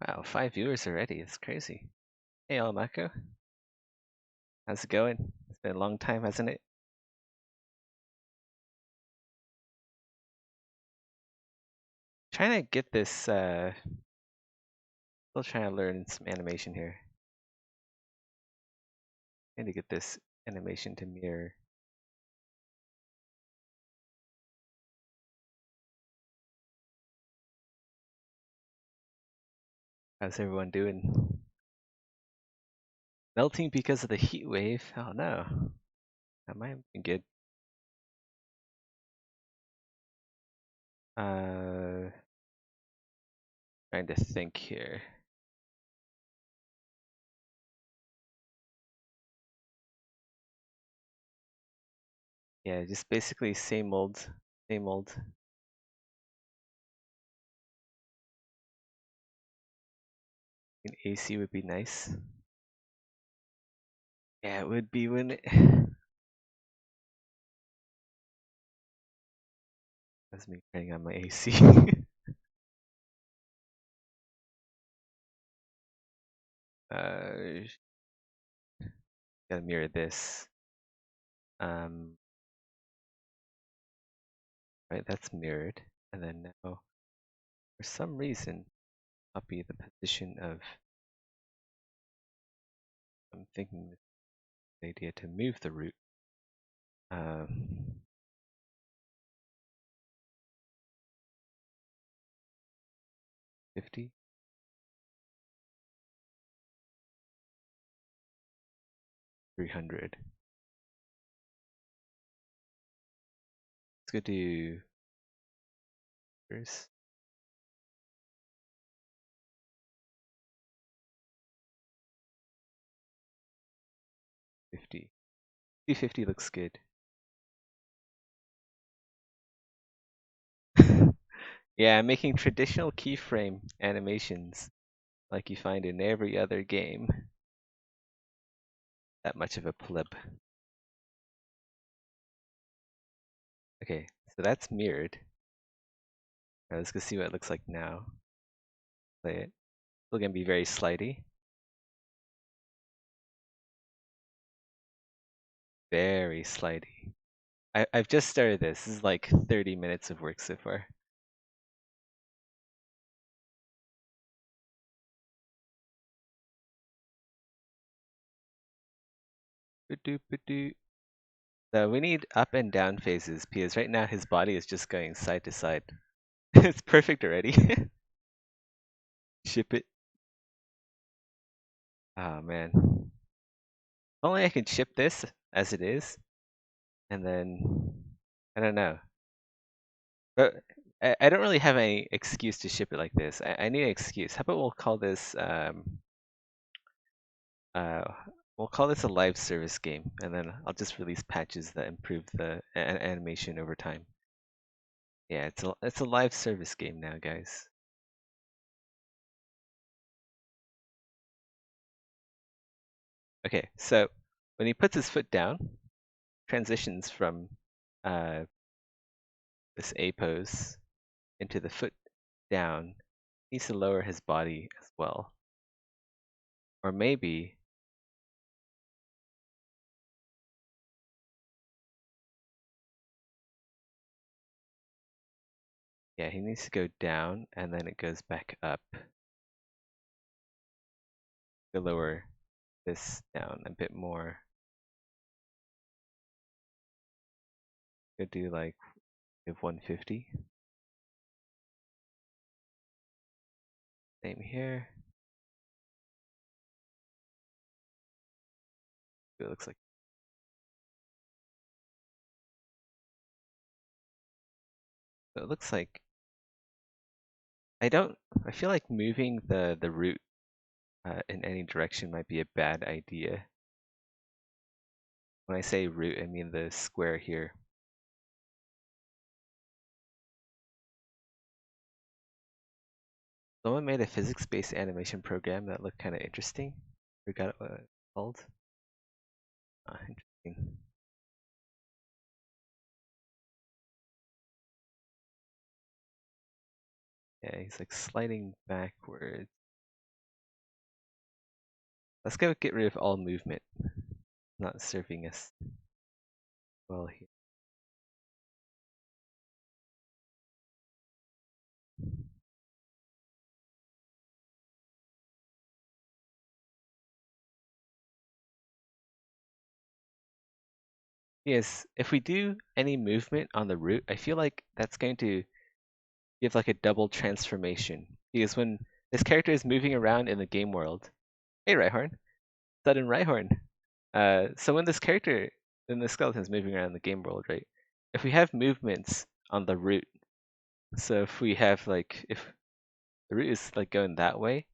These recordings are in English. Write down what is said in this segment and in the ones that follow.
Wow, 5 viewers already. It's crazy. Hey, Alamako. How's it going? It's been a long time, hasn't it? Trying to get this, still trying to learn some animation here. Trying to get this animation to mirror. How's everyone doing? Melting because of the heat wave? Oh no. That might have been good. Trying to think here. Yeah, just basically same old, same old. An AC would be nice. Yeah, it would be, wouldn't it? That's me turning on my AC. uh, Gotta mirror this. Right, that's mirrored. And then now, for some reason, copy the position of, I'm thinking this is the idea to move the root. 50. 300. Let's go do first. 50. 250 looks good. Yeah, I'm making traditional keyframe animations like you find in every other game. That much of a pleb. Okay, so that's mirrored. Now let's go see what it looks like now. Play it. Still gonna be very slidey. Very slidey. I've just started this. This is like 30 minutes of work so far. So we need up and down phases because right now his body is just going side to side. It's perfect already. Ship it. Oh man. If only I could ship this as it is, and then I don't know. But I don't really have any excuse to ship it like this. I need an excuse. How about we'll call this uh we'll call this a live service game, and then I'll just release patches that improve the animation over time. Yeah, it's a live service game now, guys. Okay, so when he puts his foot down, transitions from this A pose into the foot down, he needs to lower his body as well. Or maybe, yeah, he needs to go down and then it goes back up. To lower this down a bit more. Could do like 150. Same here. It looks like. So it looks like I feel like moving the root in any direction might be a bad idea. When I say root, I mean the square here. Someone made a physics-based animation program that looked kind of interesting. Forgot what it's called. Interesting. Yeah, he's like sliding backwards. Let's go get rid of all movement. Not serving us well here. Yes, if we do any movement on the root, I feel like that's going to give like a double transformation. Because when this character is moving around in the game world, hey Rhyhorn, sudden Rhyhorn. So when this character, when the skeleton is moving around the game world, right? If we have movements on the root, so if we have like, if the root is like going that way,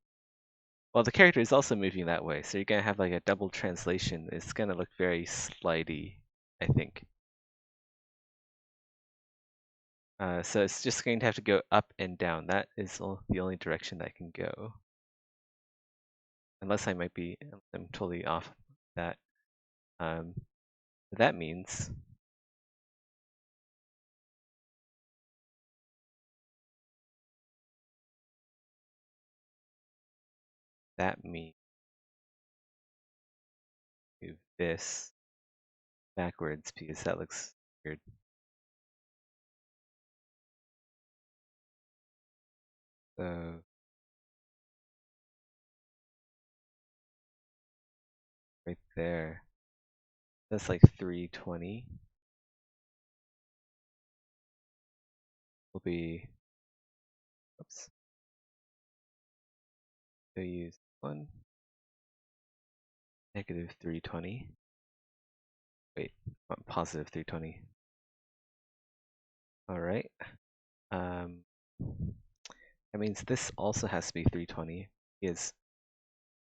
well, the character is also moving that way, so you're gonna have like a double translation. It's gonna look very slidey, I think. So it's just going to have to go up and down. That is the only direction that can go. Unless I'm totally off that. Um, that means move this backwards because that looks weird. So right there, that's like 320. Will be, oops, go use one, negative 320. Wait, positive 320. All right. Um, that means this also has to be 320 because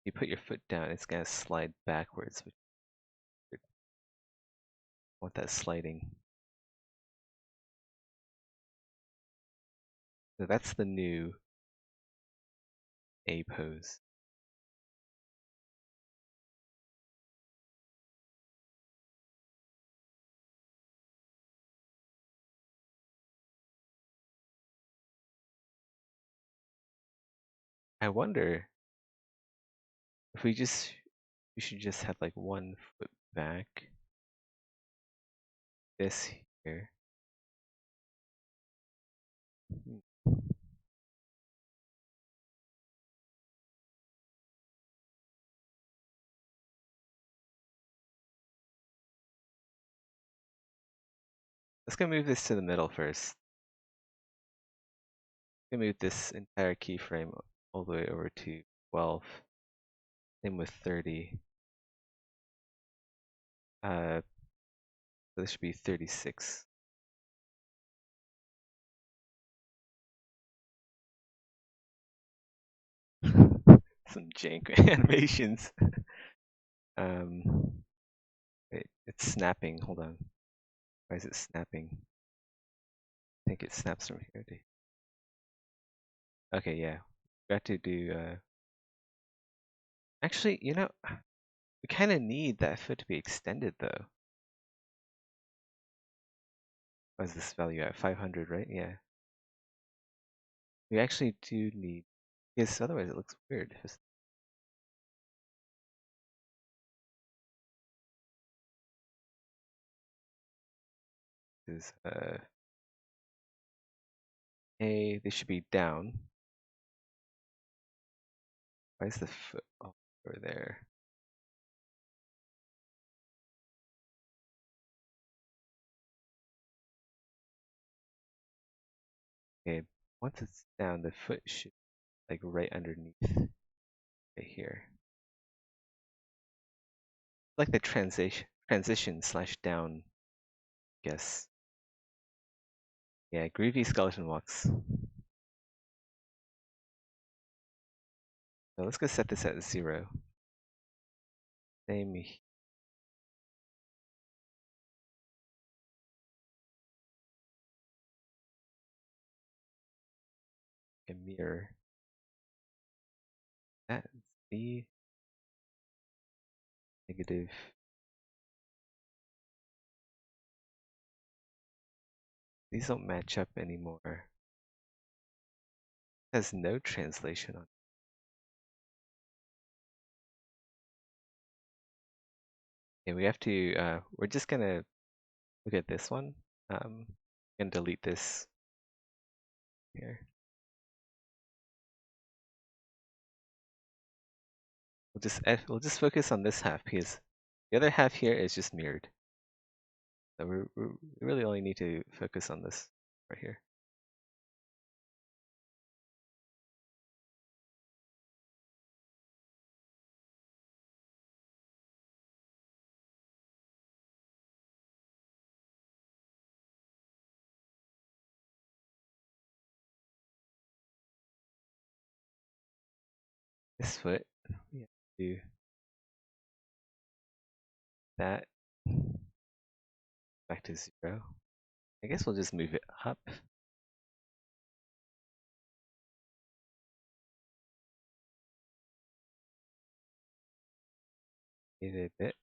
you put your foot down, it's gonna slide backwards. I want that sliding. So that's the new A pose. I wonder if we should just have like one foot back. This here. Let's go move this to the middle first. Let's go move this entire keyframe all the way over to 12. Same with 30. So this should be 36. Some jank animations. Wait, it's snapping. Hold on. Why is it snapping? I think it snaps from here. Okay, yeah. Got to do. Actually, we kind of need that foot to be extended though. What is this value at? 500, right? Yeah. We actually do need. Because otherwise it looks weird. Is A, they should be down. Why is the foot over there? Okay, once it's down, the foot should like right underneath right here. Like the transition slash down, I guess. Yeah, groovy skeleton walks. So let's go set this at 0. Same a mirror. That's the negative. These don't match up anymore. It has no translation on. Okay, we have to, we're just gonna look at this one. And delete this here. We'll just focus on this half because the other half here is just mirrored. So we really only need to focus on this right here. This foot, we have to do that back to 0. I guess we'll just move it up. A bit.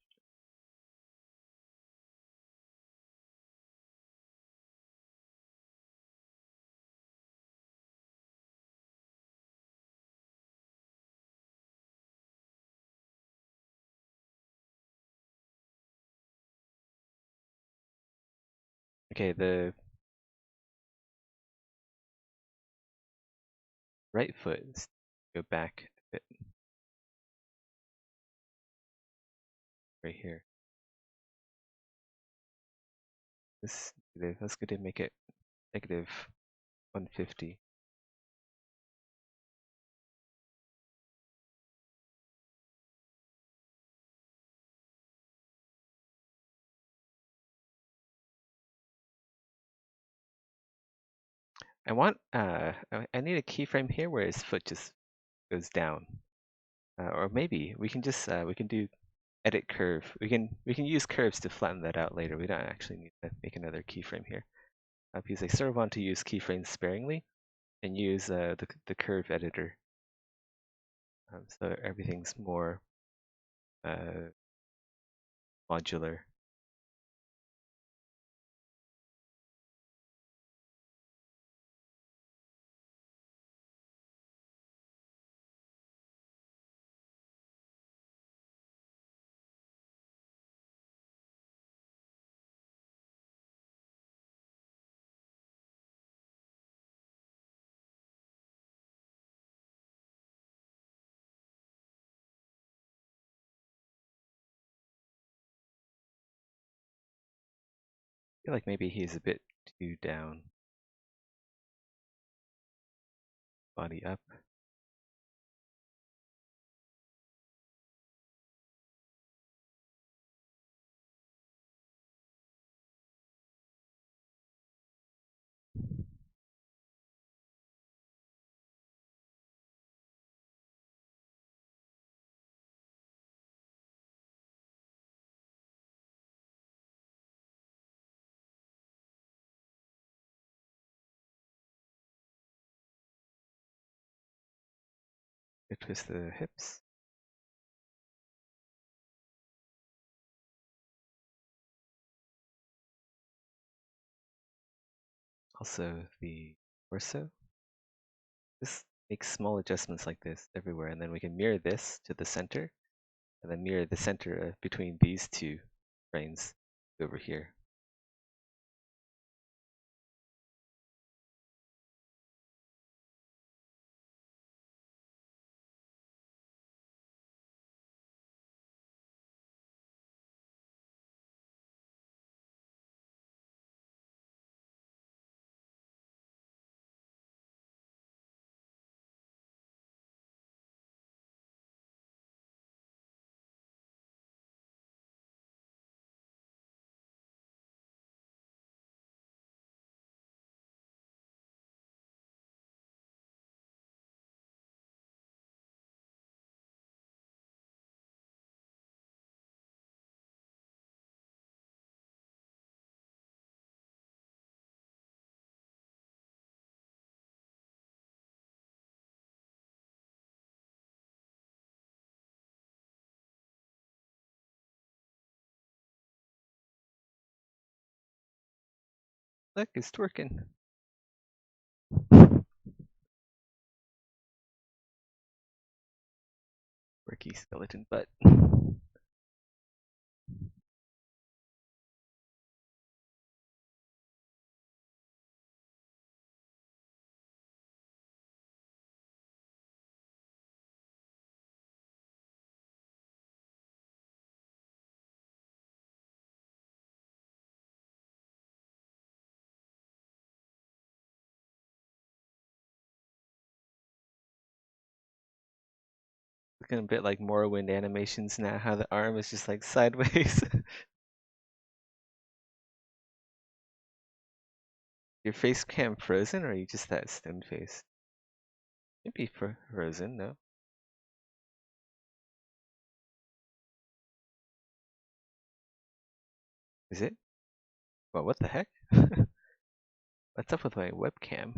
Okay, the right foot is go back a bit right here. Let's go to make it negative 150. I need a keyframe here where his foot just goes down. Or maybe we can just we can do edit curve. We can use curves to flatten that out later. We don't actually need to make another keyframe here. Because I sort of want to use keyframes sparingly and use the curve editor. So everything's more modular. I feel like maybe he's a bit too down. Body up. Twist the hips. Also the torso. Just make small adjustments like this everywhere, and then we can mirror this to the center, and then mirror the center between these two frames over here. Look, it's twerking. Quirky skeleton butt. Looking a bit like Morrowind animations now, how the arm is just like sideways. Your face cam frozen, or are you just that stone face? Maybe frozen, no? Is it? Well, what the heck? What's up with my webcam?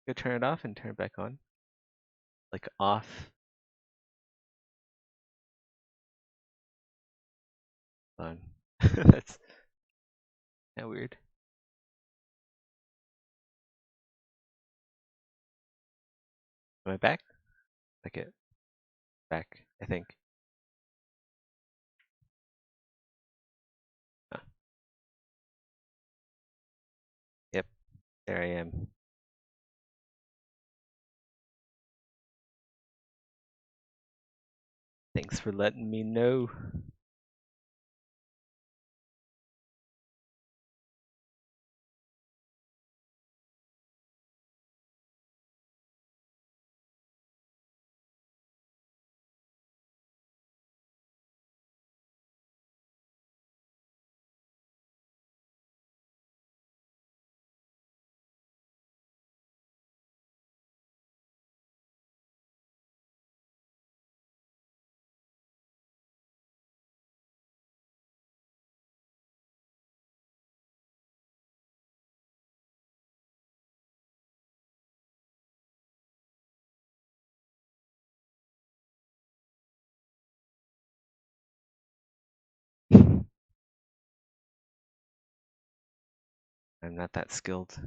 Go turn it off and turn it back on. Like off. On. That's kind of weird. Am I back? Okay, back, I think. Oh, yep, there I am. Thanks for letting me know. I'm not that skilled.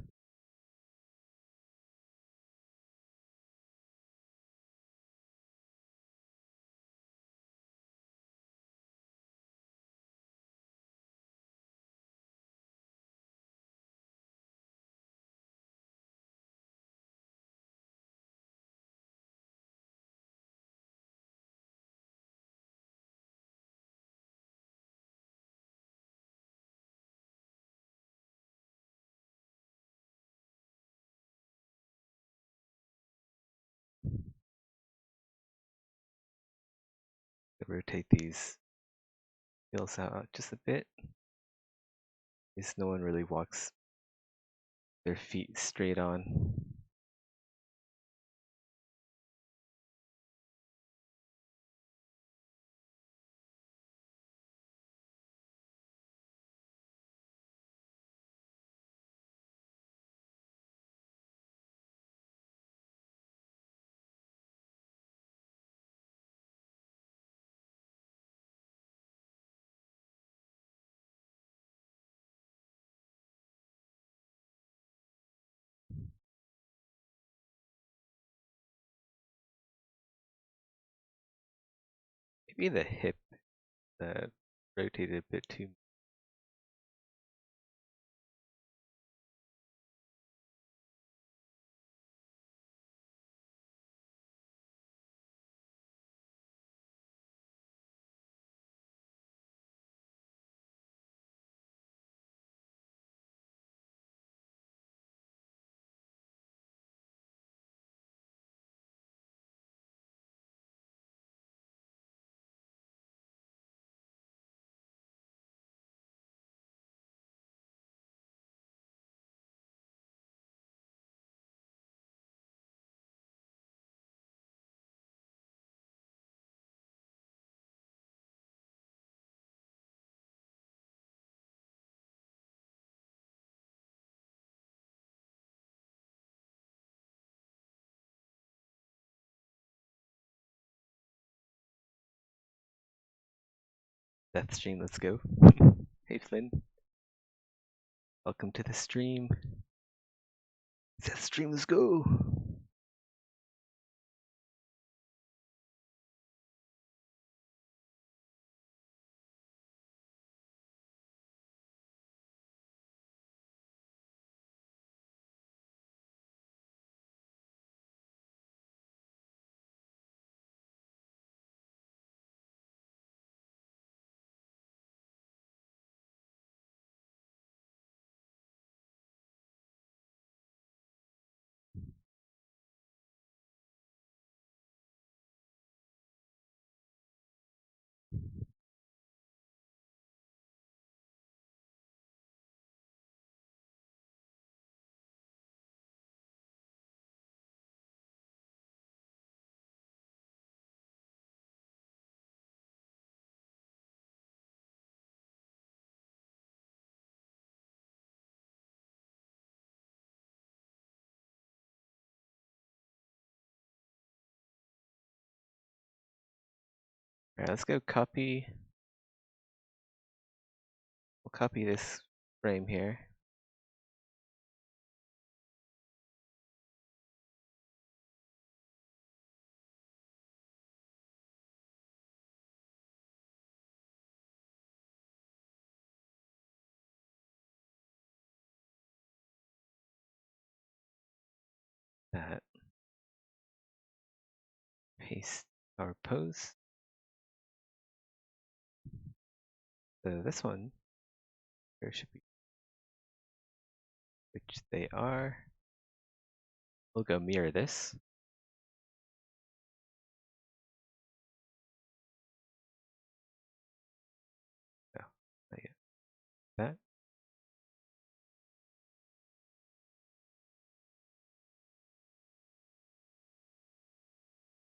Rotate these wheels out just a bit. Because no one really walks their feet straight on. Maybe the hip rotated a bit too. Death stream, let's go. Hey Flynn, welcome to the stream. Death stream, let's go. All right, let's go copy. We'll copy this frame here. That. Paste our pose. So this one, there should be, which they are. We'll go mirror this. No, not yet. That.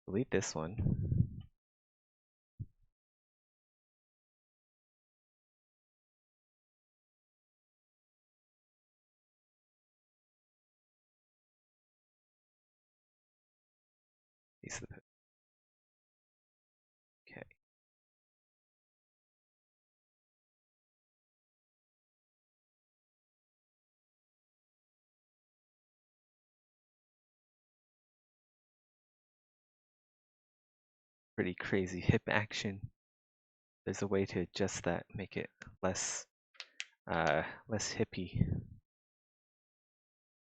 Delete this one. Paste the pose. Okay. Pretty crazy hip action. There's a way to adjust that, make it less less hippie.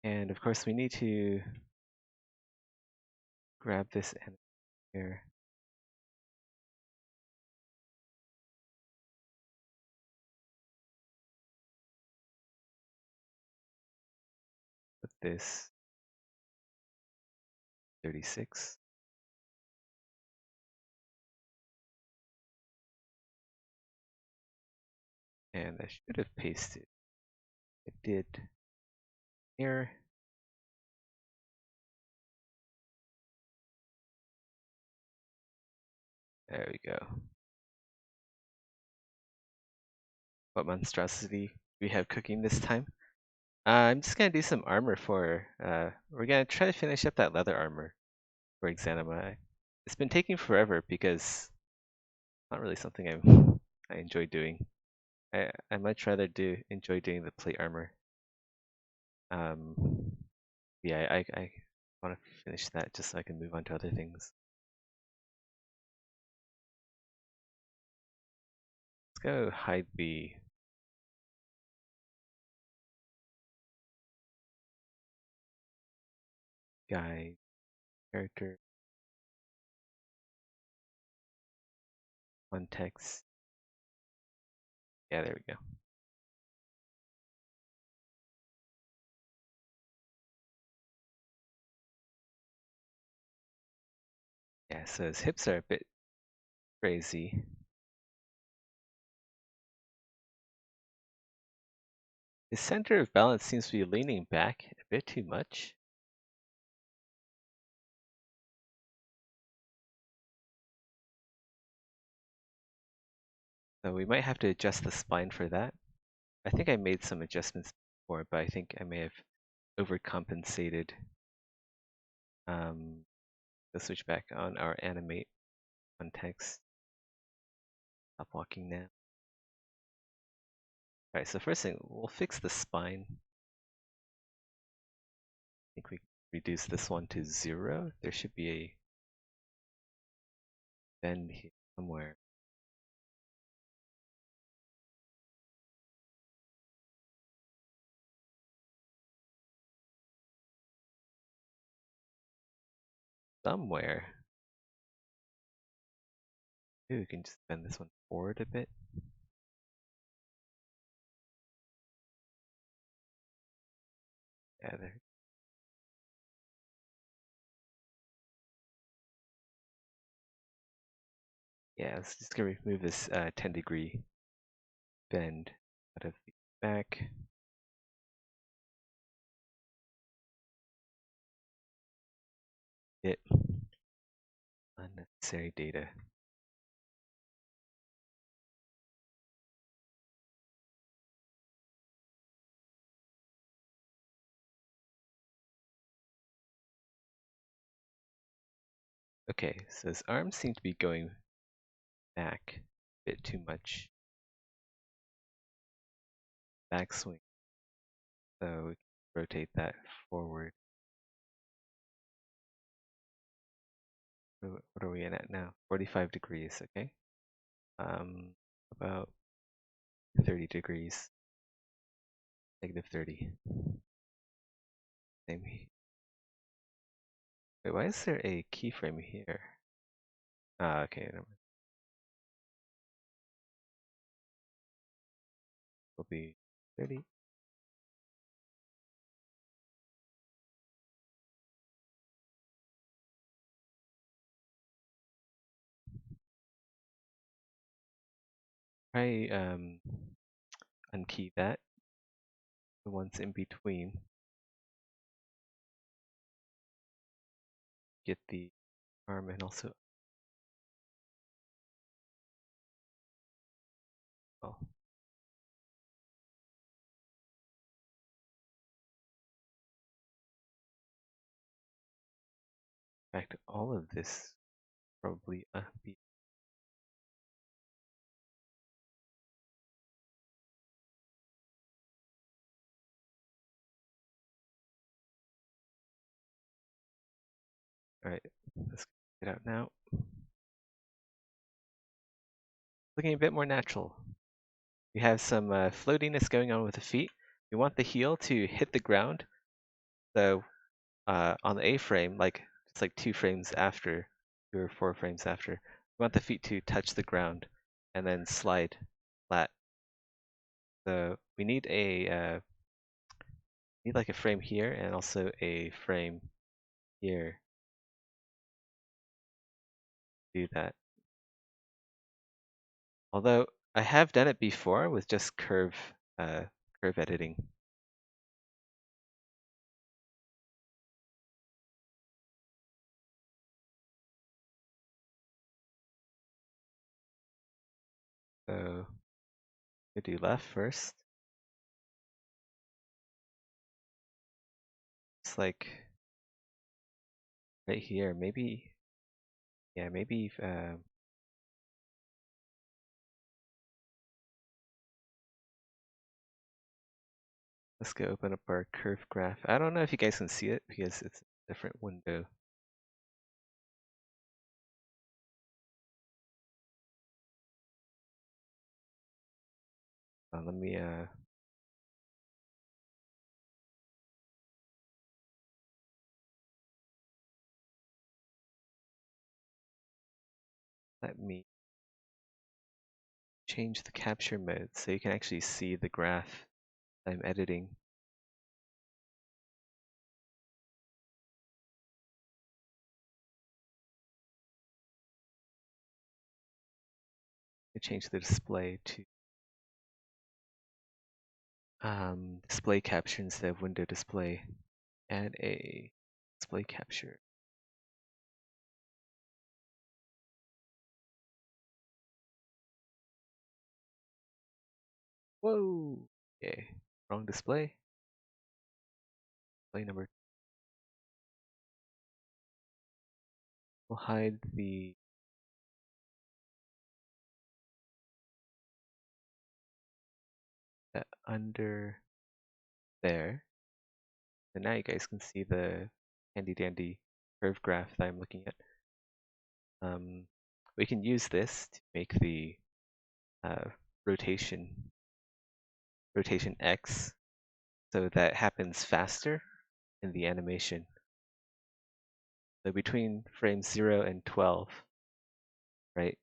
And of course we need to grab this animation here. Put this 36. And I should have pasted. It did here. There we go. What monstrosity do we have cooking this time? I'm just gonna do some armor for, we're gonna try to finish up that leather armor for Exanima. It's been taking forever because it's not really something I enjoy doing. I much rather enjoy doing the plate armor. Yeah, I want to finish that just so I can move on to other things. Let's go hide the guy character context. Yeah, there we go. Yeah, so his hips are a bit crazy. His center of balance seems to be leaning back a bit too much. So we might have to adjust the spine for that. I think I made some adjustments before, but I think I may have overcompensated. Let's switch back on our animate context. Stop walking now. Alright, so first thing, we'll fix the spine. I think we reduce this one to 0. There should be a bend here somewhere. Somewhere. Maybe we can just bend this one forward a bit. Yeah, there. Yeah, let's just gonna remove this 10-degree bend out of the back. It unnecessary data. Okay, so his arms seem to be going back a bit too much. Backswing. So we can rotate that forward. What are we in at now? 45 degrees, okay. About 30 degrees. -30. Same here. Wait, why is there a keyframe here? Ah, okay, never mind. Will be 30. Try unkey that. The ones in between. Get the arm and also oh. In fact, all of this probably be alright. Let's get out now. Looking a bit more natural. We have some floatiness going on with the feet. We want the heel to hit the ground. So on the A frame, like just like 2 frames after, 2 or 4 frames after, we want the feet to touch the ground and then slide flat. So we need like a frame here and also a frame here. Do that. Although I have done it before with just curve editing. So we do left first. It's like right here, maybe. Yeah, maybe. Let's go open up our curve graph. I don't know if you guys can see it because it's a different window. Let me change the capture mode so you can actually see the graph I'm editing. I change the display to display capture instead of window display. Add a display capture. Whoa! Okay, wrong display. Display number. We'll hide the under there. And now you guys can see the handy dandy curve graph that I'm looking at. We can use this to make the rotation X so that happens faster in the animation. So between frames 0 and 12, right?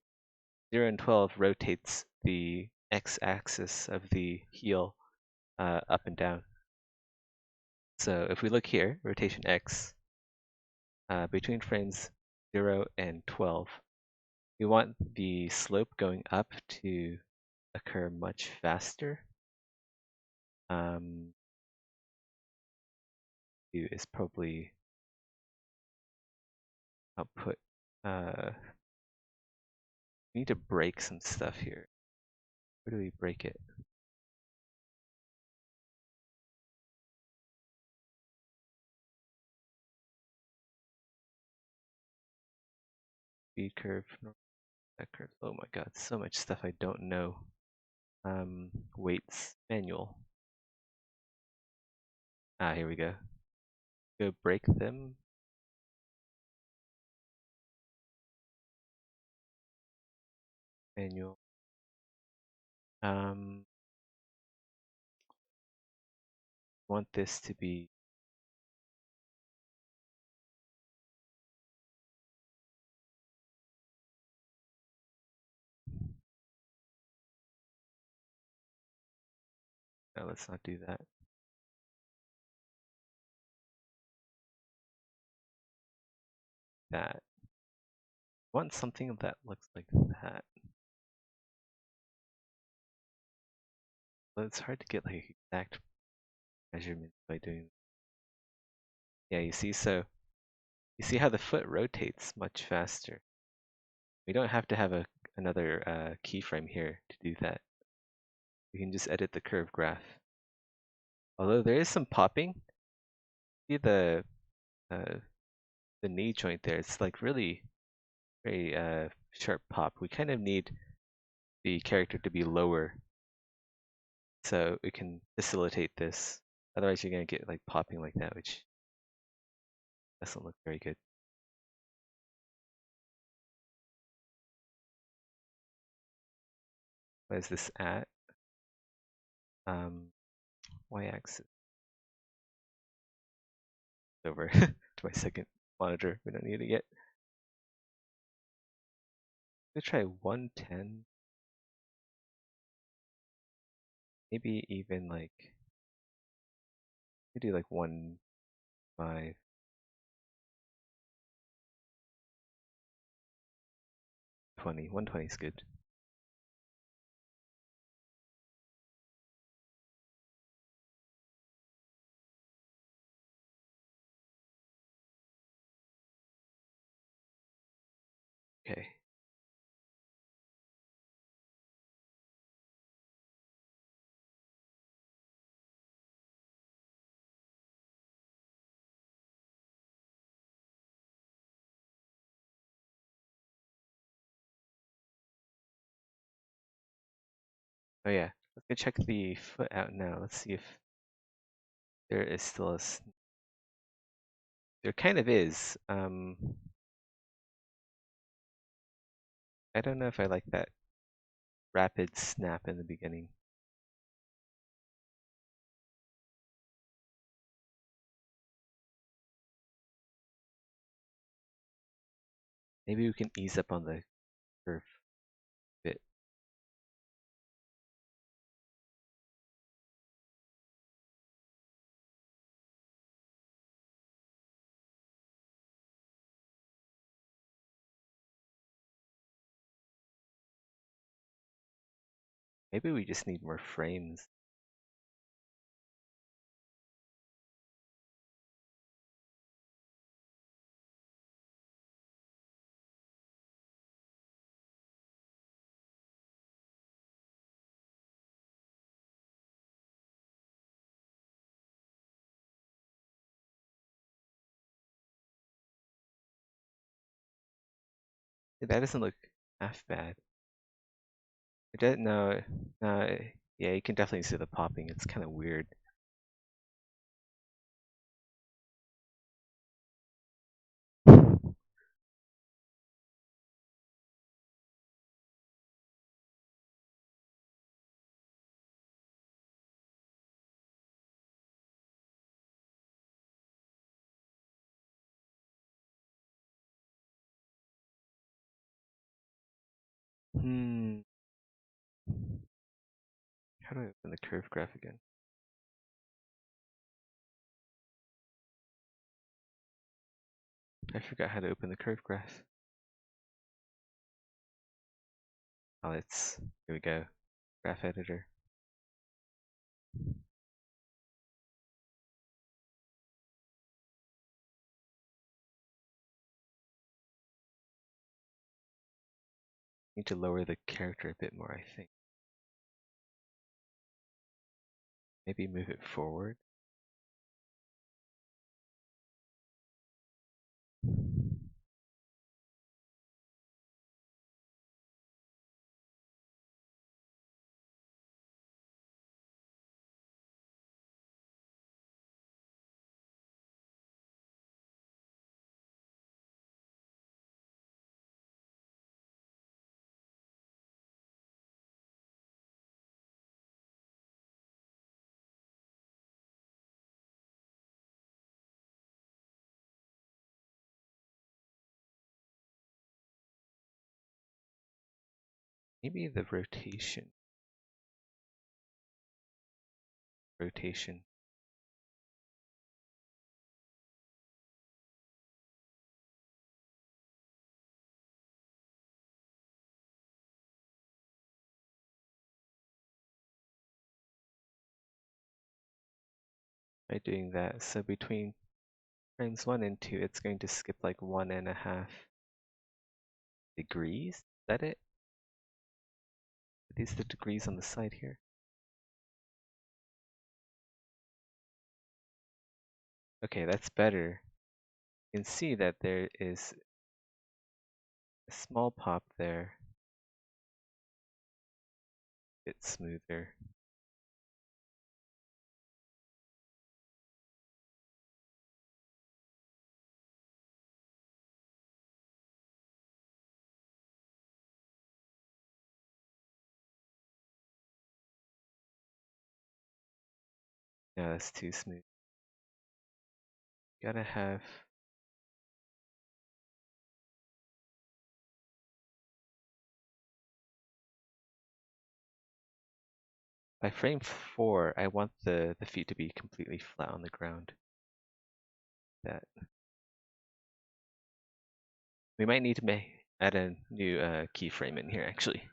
0 and 12 rotates the x-axis of the heel up and down. So if we look here, rotation X, between frames 0 and 12, we want the slope going up to occur much faster. Is probably output. We need to break some stuff here. Where do we break it? Speed curve. That curve. Oh my god, so much stuff I don't know. Weights manual. Ah, here we go. Go break them. Manual. Want this to be no, let's not do that. That. Want something that looks like that. But it's hard to get like exact measurements by doing. Yeah, you see, so you see how the foot rotates much faster. We don't have to have another keyframe here to do that. We can just edit the curve graph. Although there is some popping. See the knee joint there. It's like really very sharp pop. We kind of need the character to be lower so it can facilitate this. Otherwise, you're gonna get like popping like that, which doesn't look very good. What is this at? Y-axis over to my second monitor. We don't need it yet. Let's try 110. Maybe even like we do like 1.5. 120 is good. Okay. Oh yeah, let's go check the foot out now. Let's see if there is still a. There kind of is. I don't know if I like that rapid snap in the beginning. Maybe we can ease up on the curve a bit. Maybe we just need more frames. That doesn't look half bad. It does, no, no, yeah, you can definitely see the popping. It's kind of weird. Hmm. How do I open the curve graph again? I forgot how to open the curve graph. Oh, here we go. Graph editor. Need to lower the character a bit more, I think. Maybe move it forward. Maybe the rotation. Rotation. By doing that, so between frames 1 and 2, it's going to skip like 1.5 degrees. Is that it? Are these the degrees on the side here? Okay, that's better. You can see that there is a small pop there. A bit smoother. No, that's too smooth. Gotta have by frame 4, I want the feet to be completely flat on the ground. That we might need to add a new keyframe in here actually.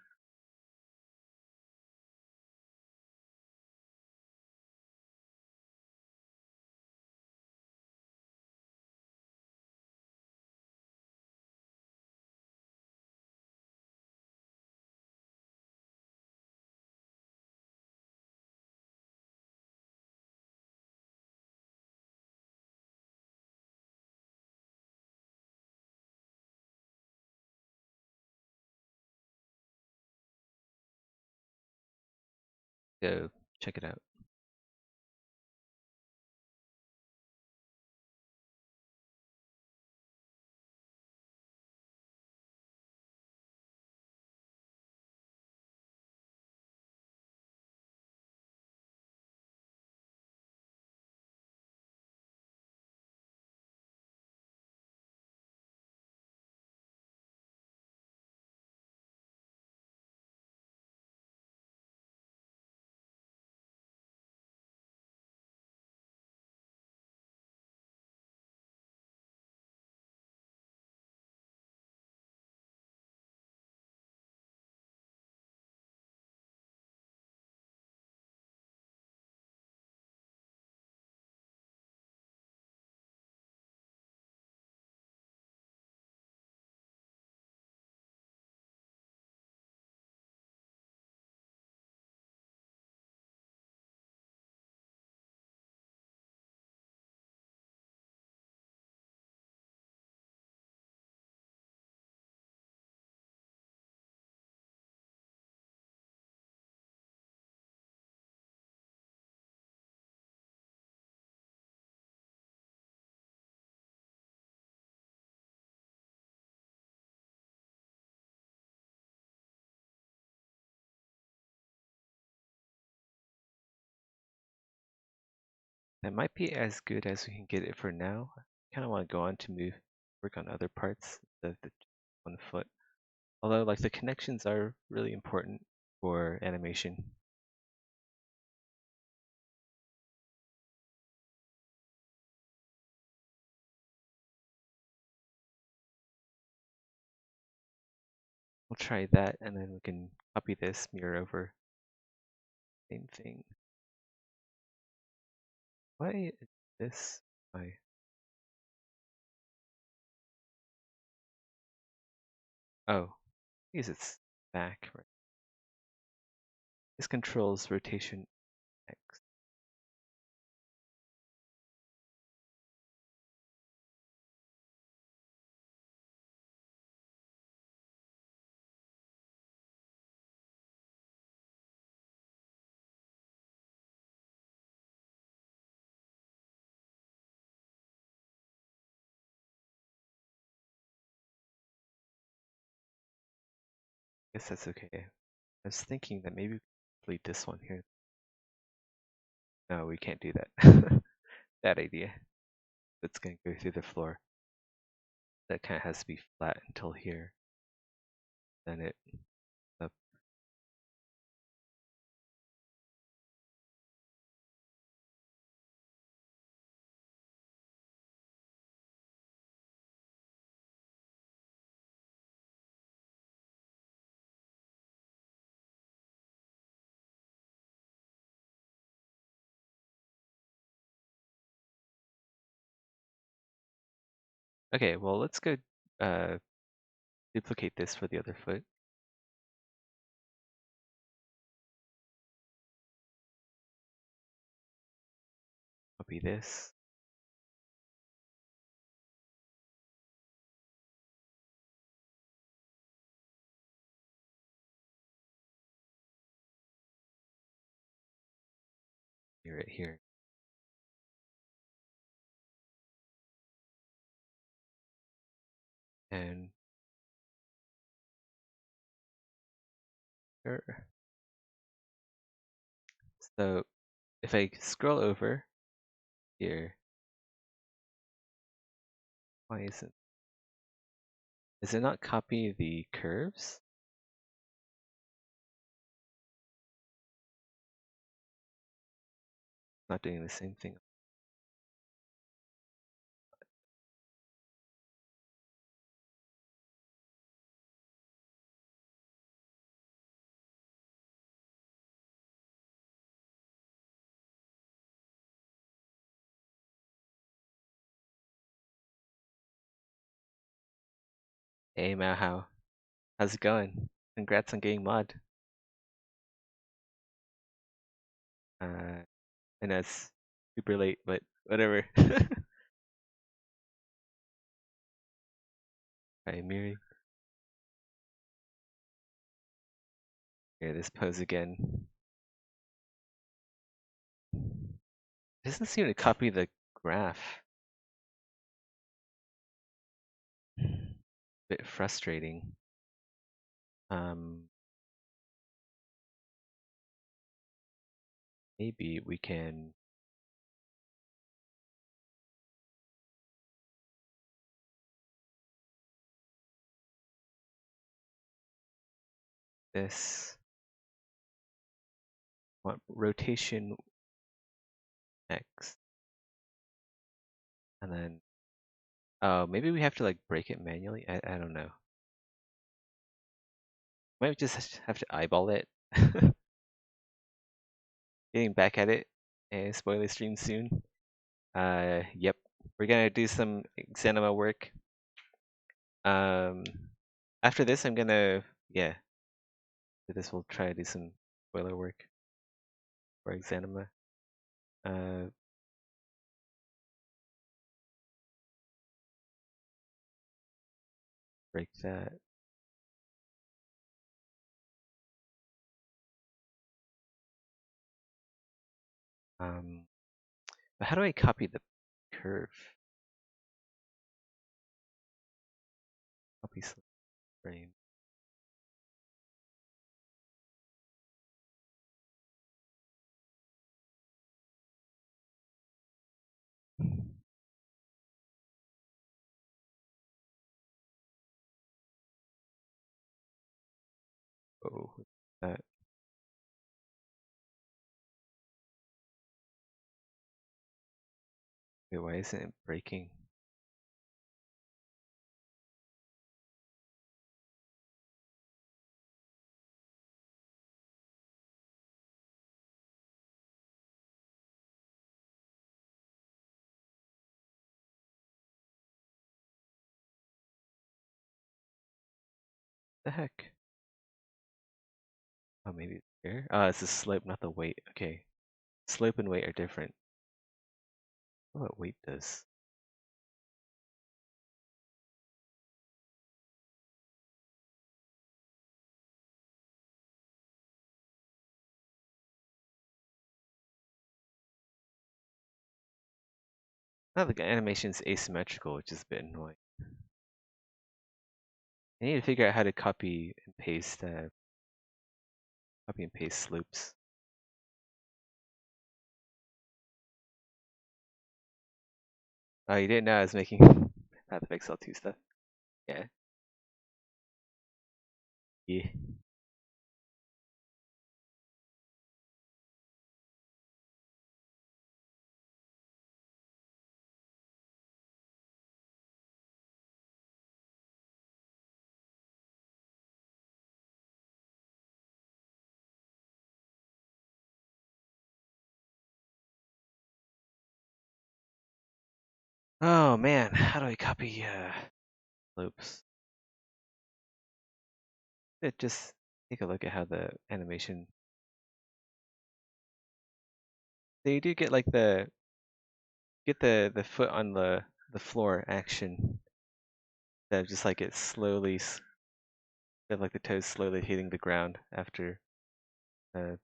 Go check it out. That might be as good as we can get it for now. I kind of want to go on to work on other parts of the 1 foot. Although like the connections are really important for animation. We'll try that and then we can copy this, mirror over. Same thing. Why is this my oh, because it's back, right? This controls rotation X. Guess that's okay. I was thinking that maybe we could delete this one here. No, we can't do that. Bad idea. It's gonna go through the floor. That kind of has to be flat until here. Then it up Okay, well, let's go uh, duplicate this for the other foot. Copy this. Right here. And here. So if I scroll over here, why isn't, does it not copy the curves? Not doing the same thing. Hey Maohao, how's it going? Congrats on getting mod. I know it's super late, but whatever. Hi Miri. Here, this pose again. It doesn't seem to copy the graph. Bit frustrating. Maybe we can this want rotation X, and then oh, maybe we have to like break it manually. I don't know. Might just have to eyeball it. Getting back at it. Spoiler stream soon. Yep. We're gonna do some Exanima work. After this, I'm gonna, yeah. After this, we'll try to do some spoiler work for Exanima. Break that. But how do I copy the curve? Copy frame. Oh, that. Wait, why isn't it breaking? The heck? Oh, maybe it's here? Oh, it's the slope, not the weight. Okay. Slope and weight are different. What weight does? Now the animation's asymmetrical, which is a bit annoying. I need to figure out how to copy and paste slopes. Oh, you didn't know I was making Path of Exile 2 stuff? Yeah. Yeah. Oh man, how do I copy loops? Just take a look at how the animation. They do get like the foot on the floor action. That just like it slowly, like the toes slowly hitting the ground after a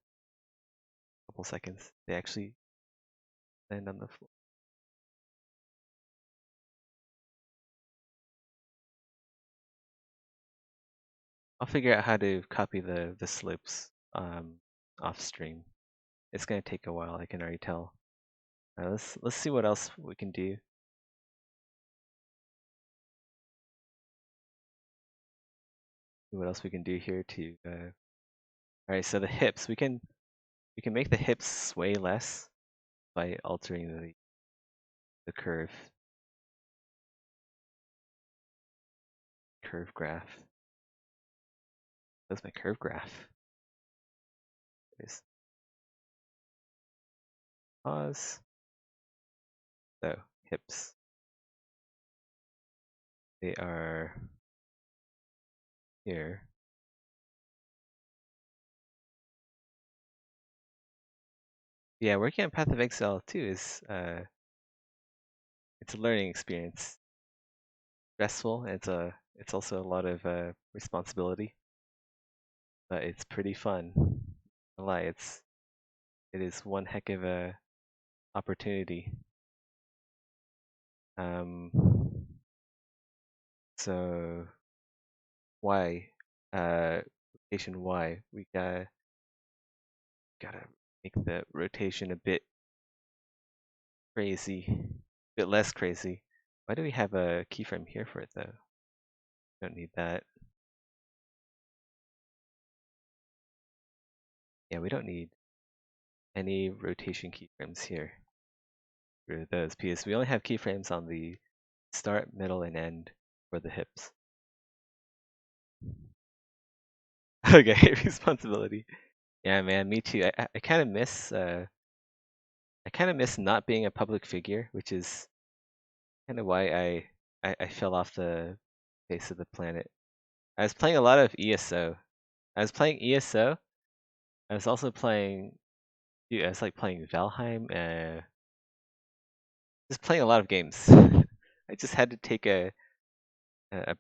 couple seconds. They actually land on the floor. I'll figure out how to copy the slopes off stream. It's gonna take a while. I can already tell. Let's see what else we can do. See what else we can do here to. All right, so the hips. We can make the hips sway less by altering the curve graph. That's my curve graph. There's pause. So hips. They are here. Yeah, working on Path of Exile too is it's a learning experience. Stressful. It's also a lot of responsibility, but it's pretty fun. I lie, it is one heck of a opportunity. Um, so why rotation Y? We gotta make the rotation a bit crazy, a bit less crazy. Why do we have a keyframe here for it though? Don't need that. Yeah, we don't need any rotation keyframes here. Rid of those because we only have keyframes on the start, middle, and end for the hips. Okay, responsibility. Yeah, man, me too. I kind of miss not being a public figure, which is kind of why I fell off the face of the planet. I was playing a lot of ESO. I was playing ESO. I was also playing. Dude, I was like playing Valheim. Just playing a lot of games. I just had to take a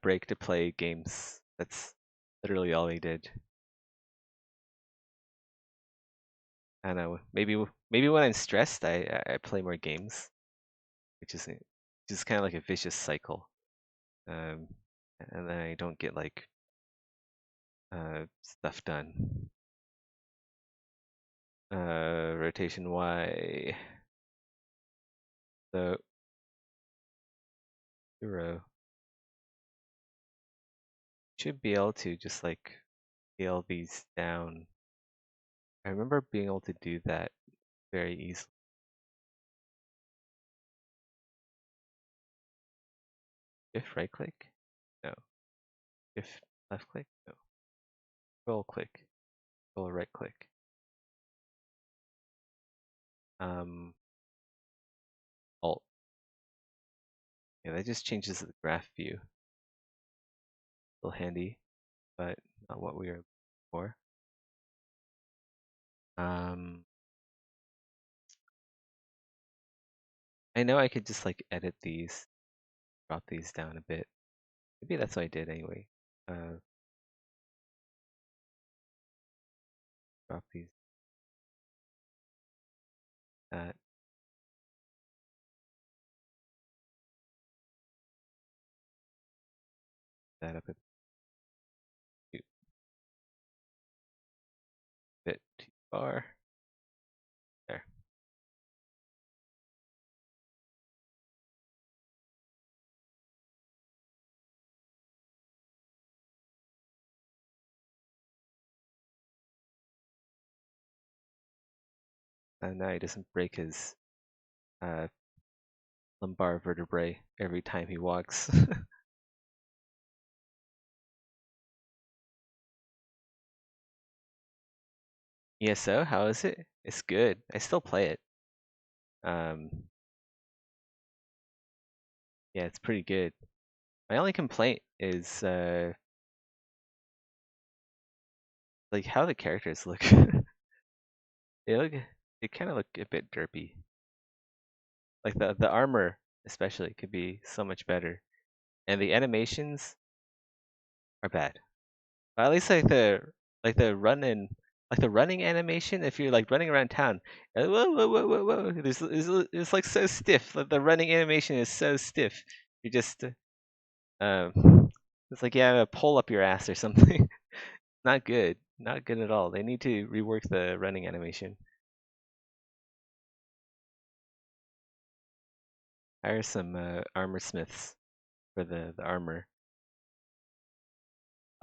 break to play games. That's literally all I did. I don't know. Maybe when I'm stressed, I play more games, which is just kind of like a vicious cycle. Um, and then I don't get like stuff done. Rotation Y. So 0 should be able to just like scale these down. I remember being able to do that very easily. If right click? No. If left click? No. Control click. Control right click. Alt. Yeah, that just changes the graph view. Still handy, but not what we are looking for. I know I could just like edit these, drop these down a bit. Maybe that's what I did anyway. Drop these, that, that up a bit too far. There. And now he doesn't break his uh, lumbar vertebrae every time he walks. ESO, how is it? It's good. I still play it. Um, Yeah, it's pretty good. My only complaint is like how the characters look. They look they kind of look a bit derpy. Like the armor especially could be so much better, and the animations are bad. But at least like the run and like the running animation, if you're like running around town, whoa whoa whoa whoa whoa, it's like so stiff. Like the running animation is so stiff. You just it's like you have a pole up your ass or something. Not good. Not good at all. They need to rework the running animation. Hire some armor smiths for the armor.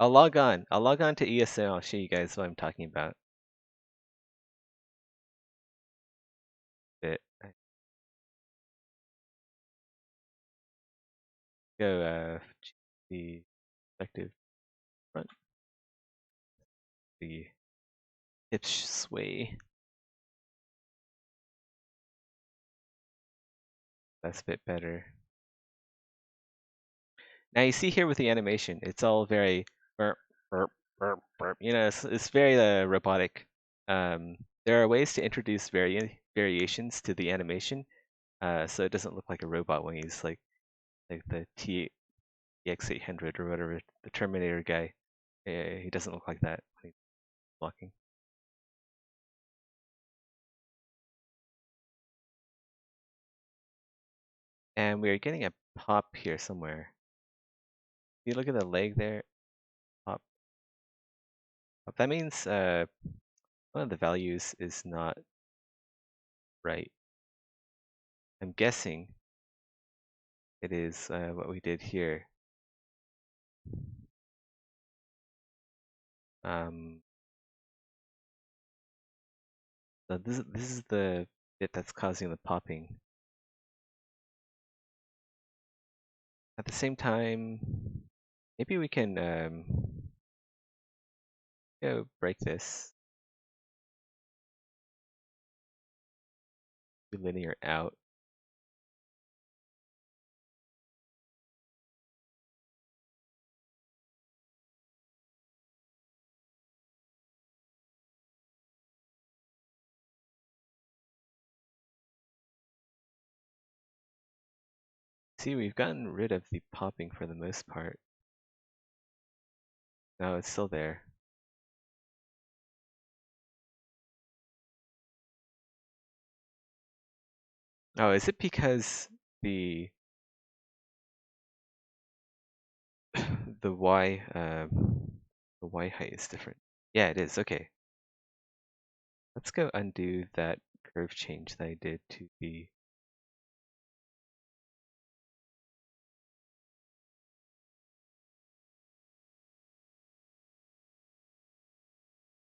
I'll log on. I'll log on to ESO. I'll show you guys what I'm talking about. Bit. Go the effective front. The hip sway. That's a bit better. Now you see here with the animation, it's all very burp, burp, burp, burp. You know, it's very robotic. There are ways to introduce variations to the animation, so it doesn't look like a robot when he's like the TX800 or whatever, the Terminator guy. He doesn't look like that when he's walking. And we are getting a pop here somewhere. If you look at the leg there, pop. That means one of the values is not right. I'm guessing it is what we did here. So this is the bit that's causing the popping. At the same time, maybe we can go break this. Do linear out. See, we've gotten rid of the popping for the most part. No, it's still there. Oh, is it because the the y height is different? Yeah, it is. Okay. Let's go undo that curve change that I did to the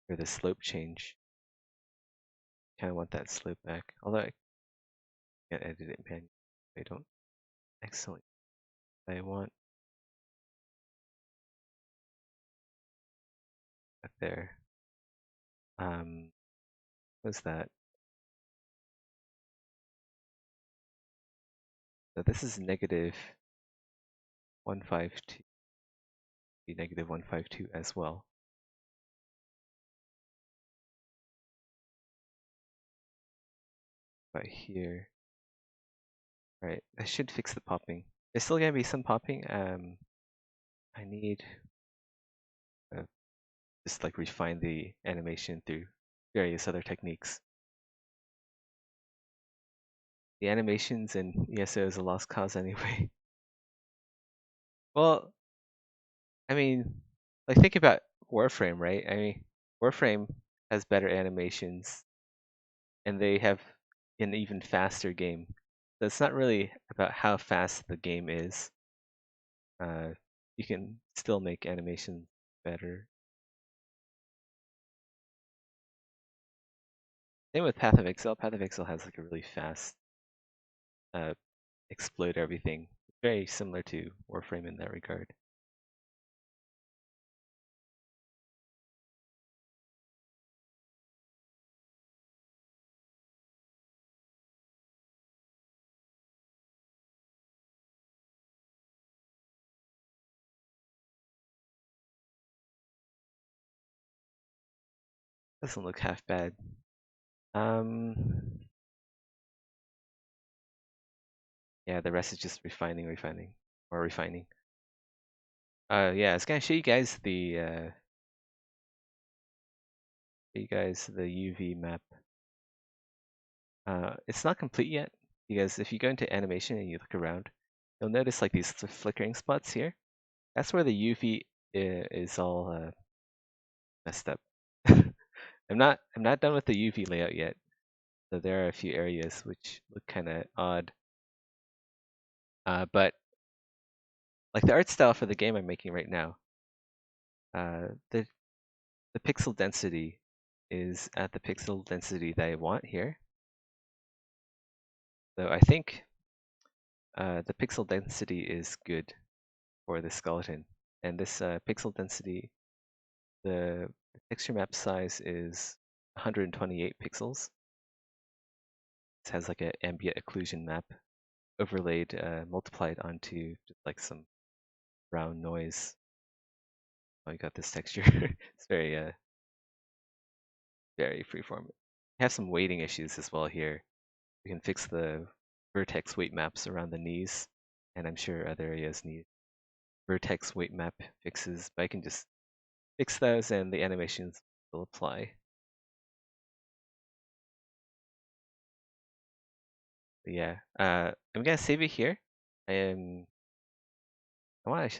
or the slope change. Kind of want that slope back. Although I can't edit it manually. I don't. Excellent. I want that there. What's that? So this is negative 152. Be negative 152 as well. Right here. Alright, that should fix the popping. There's still gonna be some popping. I need just like refine the animation through various other techniques. The animations in ESO is a lost cause anyway. Well, I mean, like think about Warframe, right? I mean, Warframe has better animations and they have an even faster game. So it's not really about how fast the game is. You can still make animations better. Same with Path of Exile. Path of Exile has like a really fast explode everything. Very similar to Warframe in that regard. Doesn't look half bad. Yeah, the rest is just refining, or refining. Yeah, I was gonna show you guys the UV map. It's not complete yet because if you go into animation and you look around, you'll notice like these flickering spots here. That's where the UV is all messed up. I'm not done with the UV layout yet. So there are a few areas which look kind of odd. But like the art style for the game I'm making right now, the pixel density is at the pixel density that I want here. So I think the pixel density is good for the skeleton. And this pixel density, the texture map size is 128 pixels. It has like an ambient occlusion map overlaid, multiplied onto just like some brown noise. Oh, you got this texture. It's very freeform. I have some weighting issues as well here. We can fix the vertex weight maps around the knees, and I'm sure other areas need vertex weight map fixes, but I can just fix those and the animations will apply. But yeah, I'm gonna save it here. I am. I want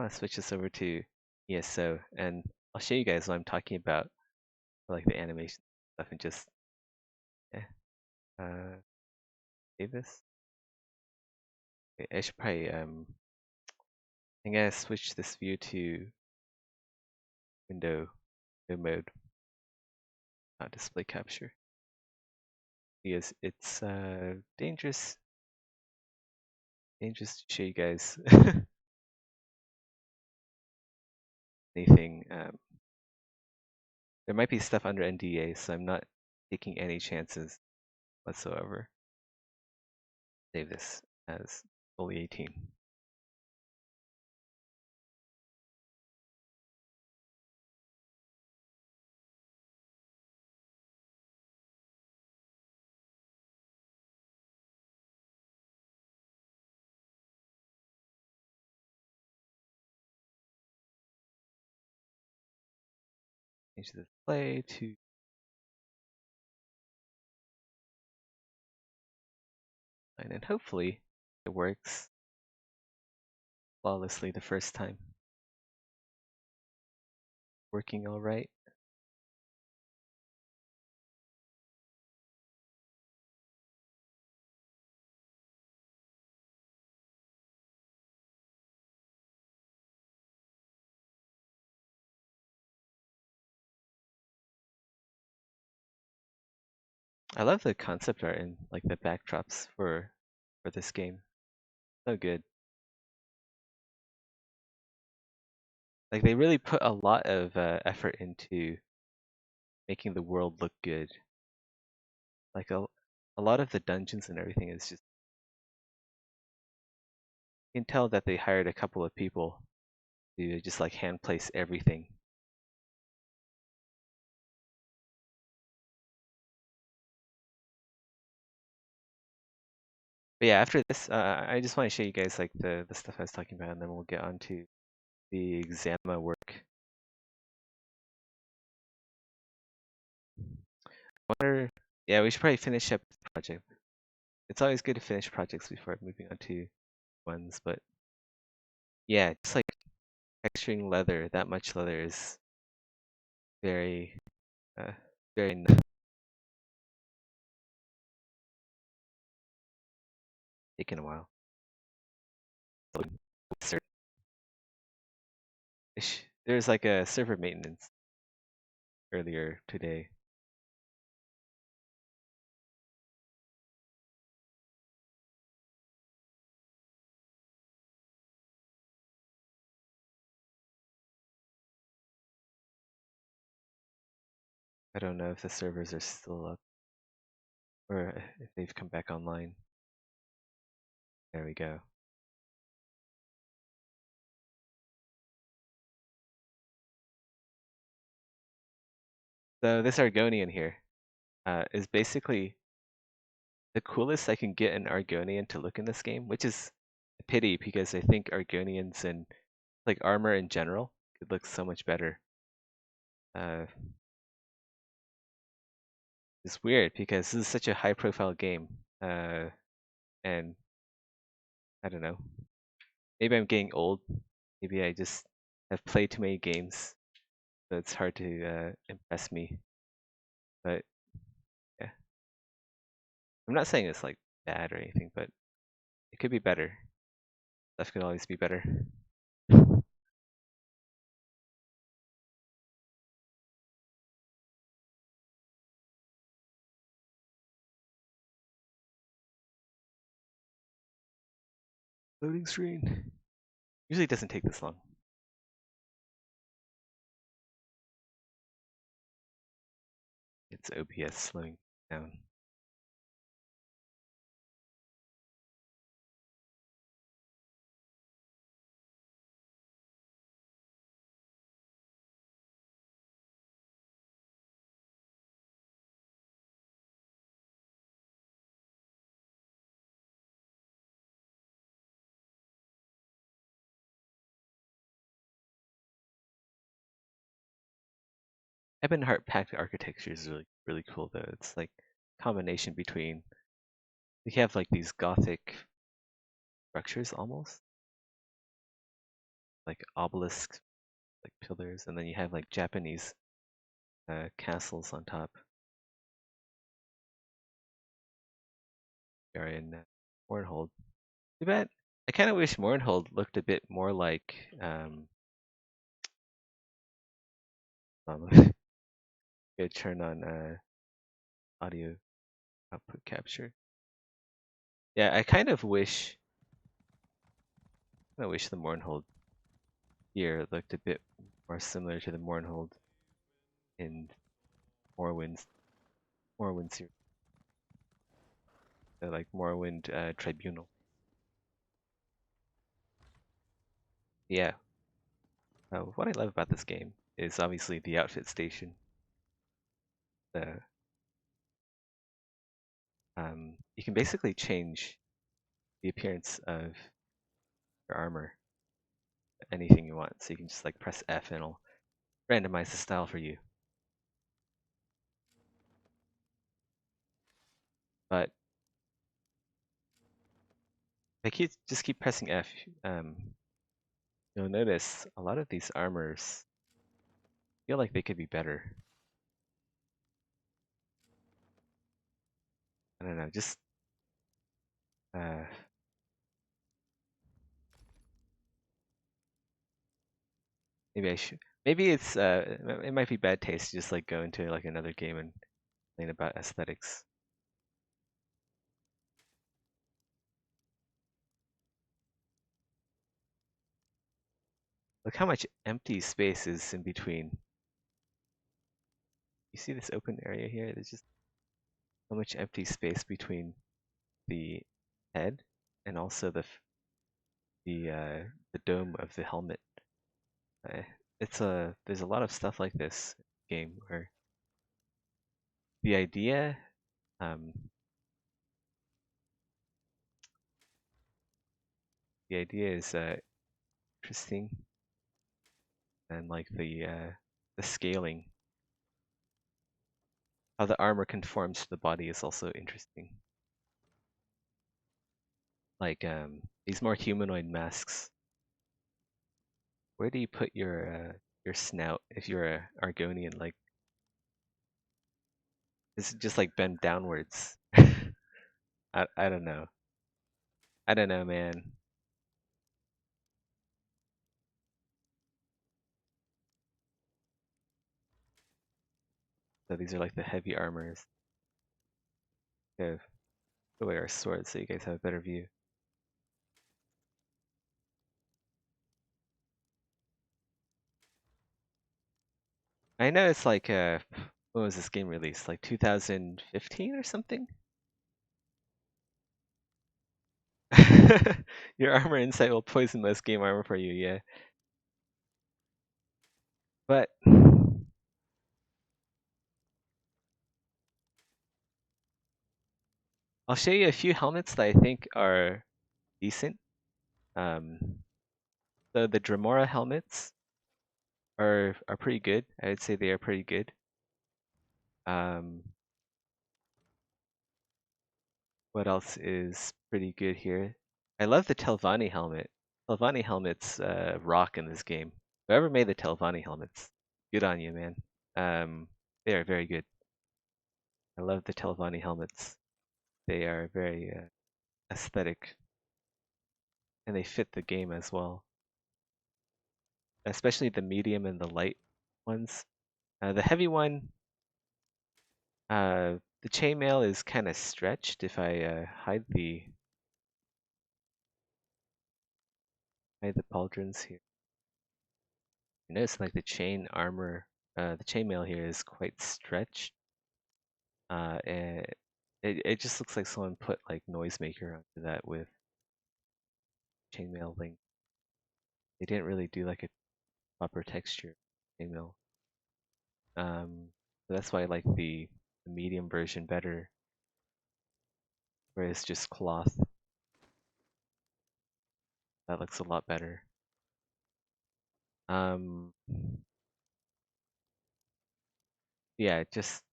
to switch this over to ESO, and I'll show you guys what I'm talking about for like the animation stuff, and just yeah, save this. Okay, I should probably I'm gonna switch this view to window mode, not display capture, because it's dangerous to show you guys anything. There might be stuff under NDA, so I'm not taking any chances whatsoever. Save this as fully 18. Change the display to and hopefully it works flawlessly the first time. Working all right. I love the concept art and like the backdrops for this game. So good. Like they really put a lot of effort into making the world look good. Like a lot of the dungeons and everything is just, you can tell that they hired a couple of people to just like hand place everything. But yeah, after this, I just want to show you guys like the stuff I was talking about, and then we'll get on to the Exanima work. Yeah, we should probably finish up the project. It's always good to finish projects before moving on to ones, but yeah, just like texturing leather, that much leather is very, uh, very taking a while. There's like a server maintenance earlier today. I don't know if the servers are still up or if they've come back online. There we go. So this Argonian here is basically the coolest I can get an Argonian to look in this game, which is a pity because I think Argonians and like armor in general could look so much better. It's weird because this is such a high-profile game, and I don't know. Maybe I'm getting old. Maybe I just have played too many games, so it's hard to impress me. But yeah, I'm not saying it's like bad or anything, but it could be better. Stuff could always be better. Loading screen. Usually it doesn't take this long. It's OBS slowing down. Ebonheart packed architecture is really cool though. It's like combination between you have like these gothic structures almost like obelisks, like pillars, and then you have like Japanese castles on top. Are in Mournhold. Too bad. I kind of wish Mournhold looked a bit more like good turn on audio output capture. Yeah, I kind of wish the Mournhold here looked a bit more similar to the Mournhold in Morrowind's series, like Morrowind Tribunal. Yeah, what I love about this game is obviously the outfit station. The you can basically change the appearance of your armor anything you want. So you can just like press F and it'll randomize the style for you. But if you just keep pressing F, you'll notice a lot of these armors feel like they could be better. I don't know, just maybe I should. Maybe it might be bad taste to just like go into like another game and complain about aesthetics. Look how much empty space is in between. You see this open area here? There's just so much empty space between the head and also the dome of the helmet. Uh, there's a lot of stuff like this game where the idea um, is interesting, and like the scaling, how the armor conforms to the body is also interesting. Like these more humanoid masks. Where do you put your snout if you're a Argonian? Like, is it just like bent downwards? I don't know. I don't know, man. So these are like the heavy armors. We have put away our swords so you guys have a better view. I know it's like when was this game released? Like 2015 or something? Your armor insight will poison most game armor for you, yeah. But I'll show you a few helmets that I think are decent. So the Dremora helmets are pretty good. I would say they are pretty good. What else is pretty good here? I love the Telvanni helmet. Telvanni helmets rock in this game. Whoever made the Telvanni helmets, good on you, man. They are very good. I love the Telvanni helmets. They are very aesthetic, and they fit the game as well. Especially the medium and the light ones. The heavy one, the chainmail is kind of stretched. If I hide the pauldrons here, you notice like the chain armor, the chainmail here is quite stretched. And it just looks like someone put like noisemaker onto that with chainmail link. They didn't really do like a proper texture chainmail. So that's why I like the medium version better, where it's just cloth. That looks a lot better. Yeah, just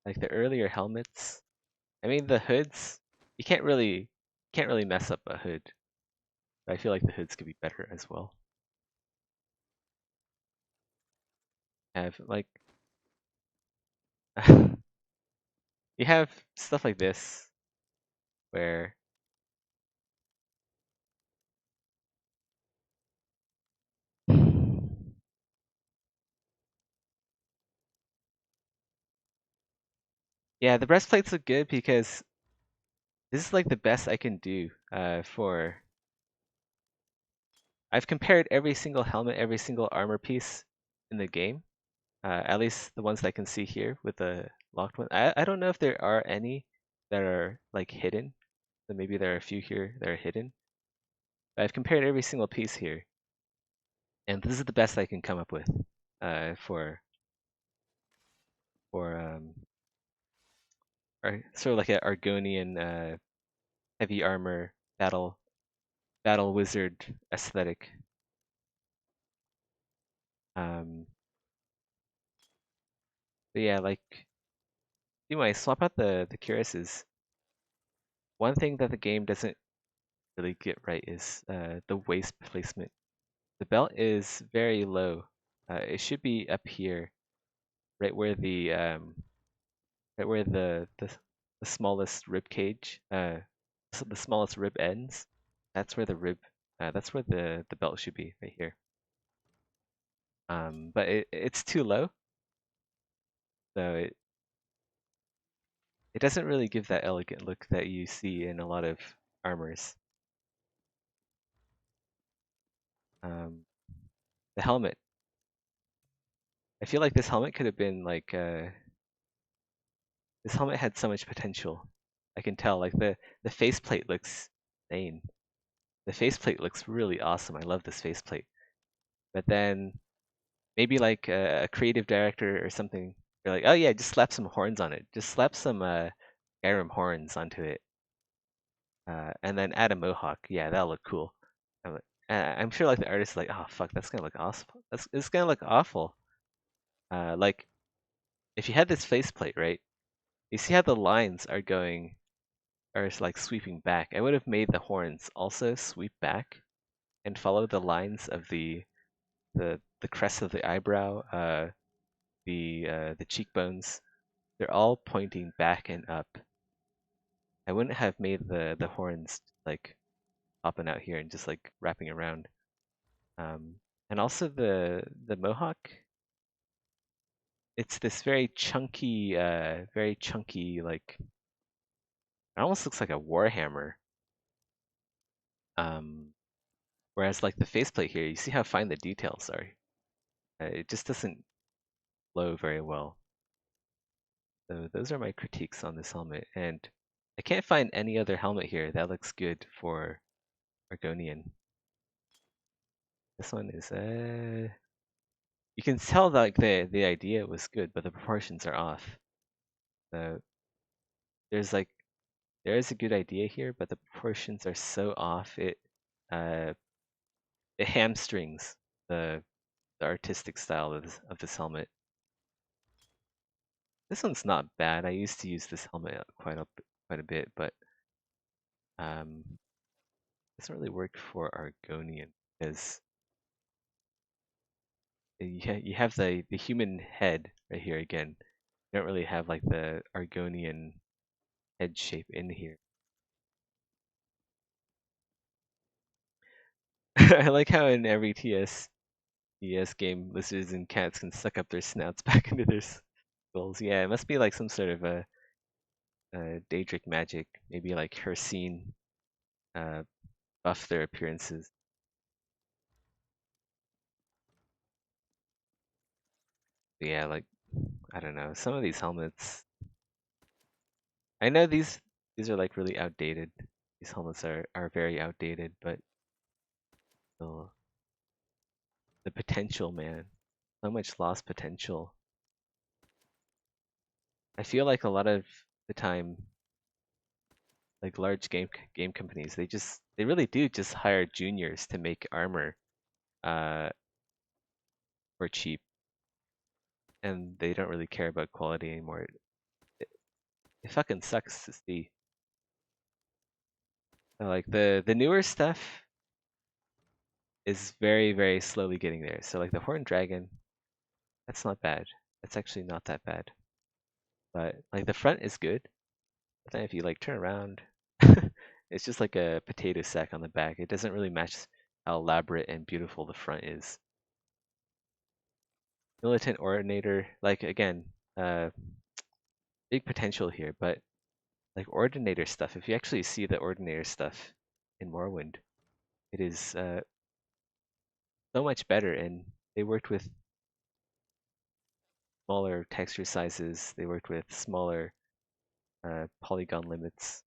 like the earlier helmets. I mean, the hoods, you can't really mess up a hood. But I feel like the hoods could be better as well. Have like you have stuff like this where yeah, the breastplates look good because this is like the best I can do for. I've compared every single helmet, every single armor piece in the game, at least the ones that I can see here with the locked one. I don't know if there are any that are like hidden. So maybe there are a few here that are hidden. But I've compared every single piece here, and this is the best I can come up with for sort of like an Argonian heavy armor battle wizard aesthetic. But yeah, like anyway, swap out the cuirasses. One thing that the game doesn't really get right is the waist placement. The belt is very low. It should be up here, right where the smallest rib cage, the smallest rib ends. That's where that's where the belt should be, right here. But it's too low, so it doesn't really give that elegant look that you see in a lot of armors. The helmet. I feel like this helmet could have been like this helmet had so much potential. I can tell like the faceplate looks insane. The faceplate looks really awesome. I love this faceplate. But then maybe like a creative director or something, they're like, oh yeah, just slap some horns on it. Just slap some Skyrim horns onto it, and then add a mohawk. Yeah, that'll look cool. I'm sure like the artist is like, oh fuck, that's gonna look awesome. It's gonna look awful. Like if you had this faceplate, right? You see how the lines are like sweeping back. I would have made the horns also sweep back and follow the lines of the crest of the eyebrow, the cheekbones. They're all pointing back and up. I wouldn't have made the horns like popping out here and just like wrapping around. And also the mohawk. It's this very chunky like. It almost looks like a warhammer. Whereas like the faceplate here, you see how fine the details are. It just doesn't flow very well. So those are my critiques on this helmet, and I can't find any other helmet here that looks good for Argonian. This one is you can tell like the idea was good, but the proportions are off. So there's like there is a good idea here, but the proportions are so off. Uh, it hamstrings the artistic style of this helmet. This one's not bad. I used to use this helmet quite a bit, but um, it doesn't really work for Argonian because you have the human head right here again. You don't really have like the Argonian head shape in here. I like how in every TS game, lizards and cats can suck up their snouts back into their skulls. Yeah, it must be like some sort of a Daedric magic. Maybe like Hercene uh, buff their appearances. But yeah, like I don't know. Some of these helmets, I know these are like really outdated. These helmets are very outdated, but still, the potential, man, so much lost potential. I feel like a lot of the time, like large game companies, they really do just hire juniors to make armor uh for cheap, and they don't really care about quality anymore. It fucking sucks to see. Like the newer stuff is very slowly getting there. So like the Horned Dragon, that's not bad. That's actually not that bad. But like the front is good. But then if you like turn around, it's just like a potato sack on the back. It doesn't really match how elaborate and beautiful the front is. Militant Ordinator, like again, uh, big potential here, but like Ordinator stuff, if you actually see the Ordinator stuff in Morrowind, it is so much better. And they worked with smaller texture sizes, they worked with smaller polygon limits,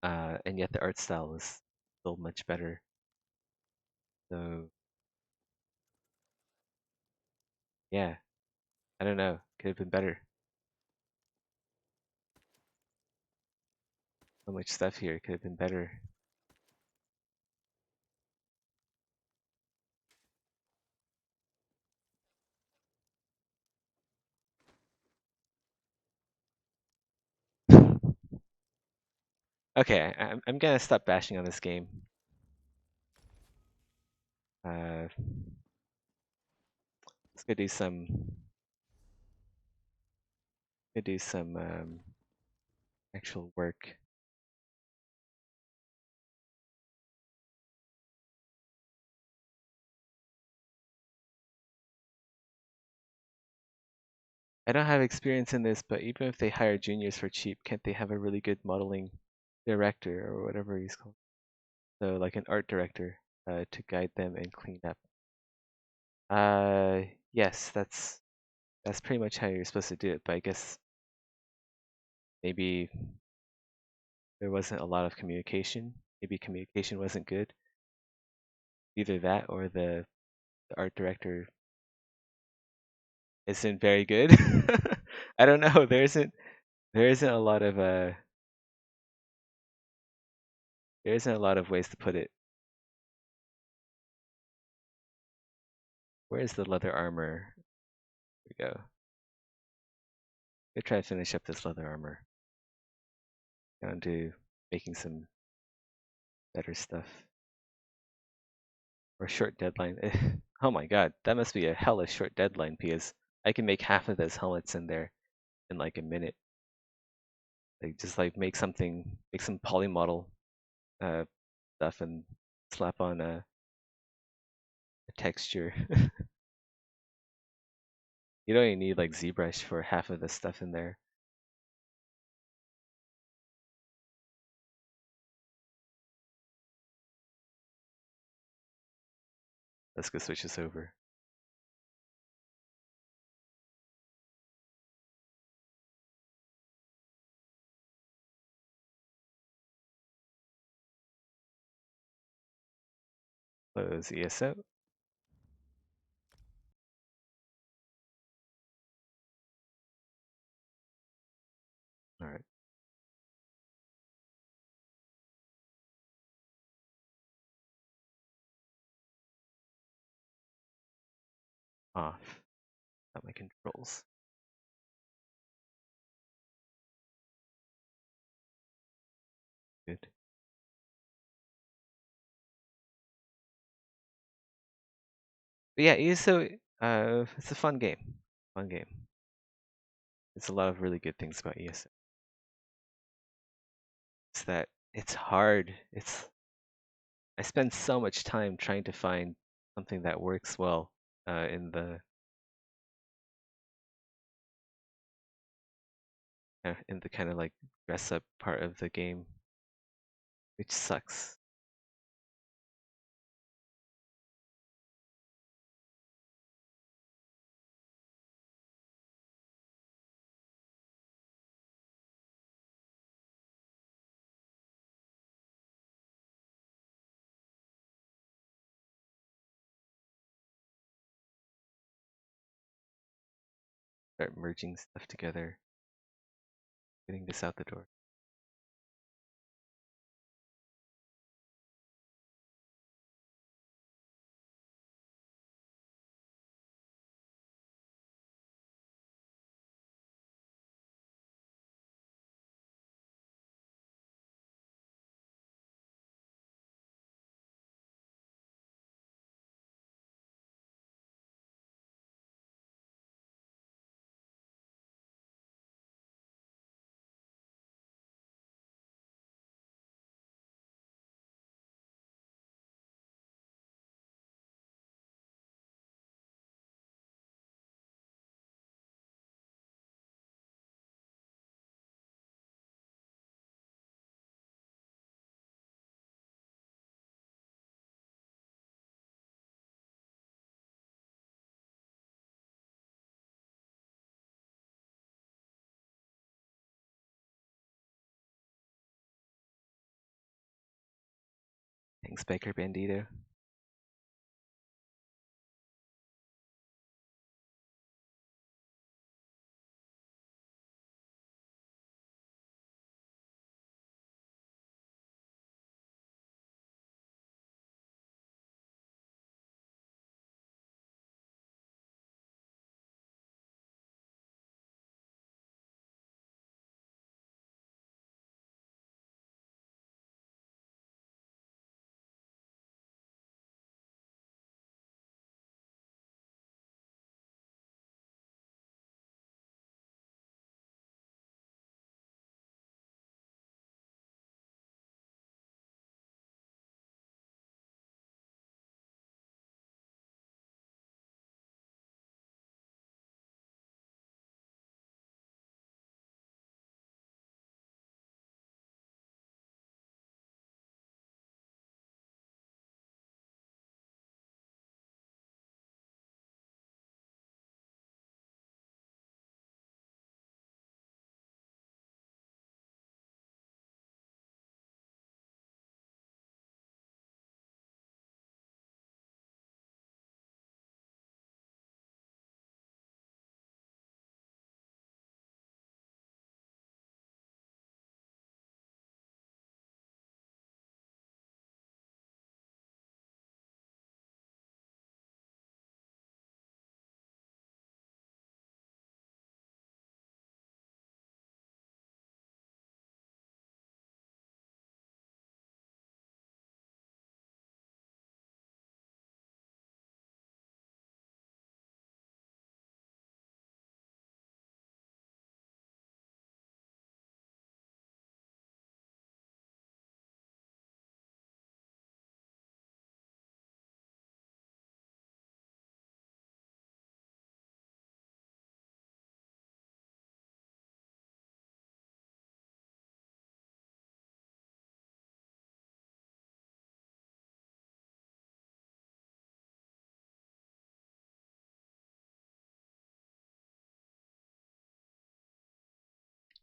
and yet the art style was still much better. So yeah, I don't know, could have been better. So much stuff here could have been better. Okay, I'm gonna stop bashing on this game. Let's go do some. Go do some actual work. I don't have experience in this, but even if they hire juniors for cheap, can't they have a really good modeling director or whatever he's called? So like an art director to guide them and clean up. Yes, that's pretty much how you're supposed to do it. But I guess maybe there wasn't a lot of communication. Maybe communication wasn't good. Either that or the art director isn't very good. I don't know. There isn't a lot of there isn't a lot of ways to put it. Where's the leather armor? Here we go. Gonna try to finish up this leather armor. Down to making some better stuff. Or short deadline. Oh my god, that must be a hella short deadline because I can make half of those helmets in there in like a minute. Like just like make some polymodel uh, stuff and slap on a texture. You don't even need like ZBrush for half of the stuff in there. Let's go switch this over. Close ESO. All right. off. Got my controls. Good. But yeah, it's a fun game. Fun game. There's a lot of really good things about ESO. It's that it's hard. I spend so much time trying to find something that works well in the kind of like dress up part of the game, which sucks. Start merging stuff together, getting this out the door. Thanks, Baker Bandito.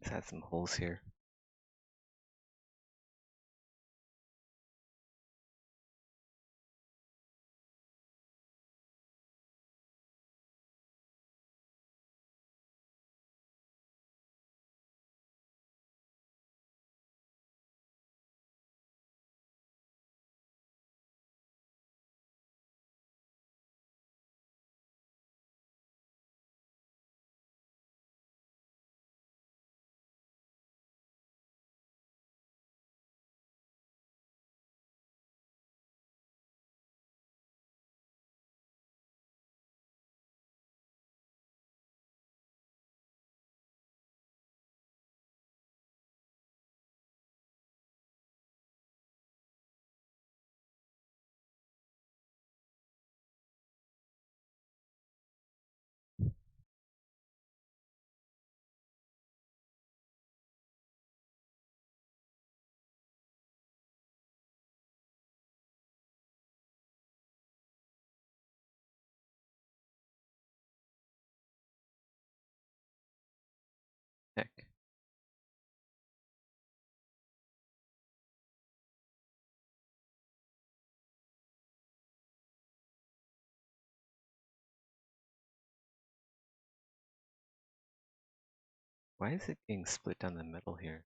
Let's add some holes here. Heck. Why is it being split down the middle here?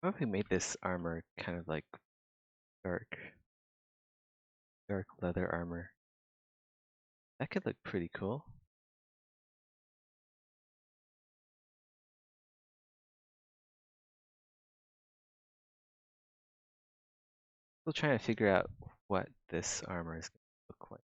What if we made this armor kind of like dark, dark leather armor? That could look pretty cool. Still trying to figure out what this armor is going to look like.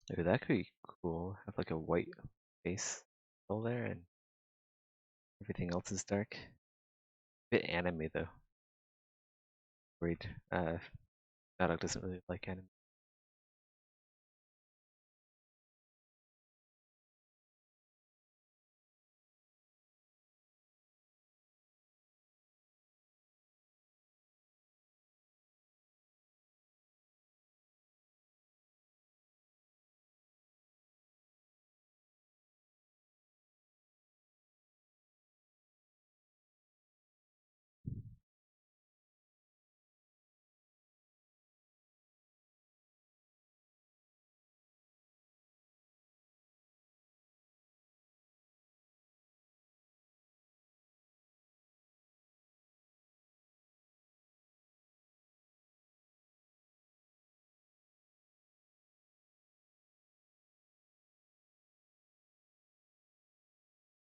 Maybe that could be cool. Have like a white base all there and everything else is dark. Bit anime though. Worried. Maddox doesn't really like anime.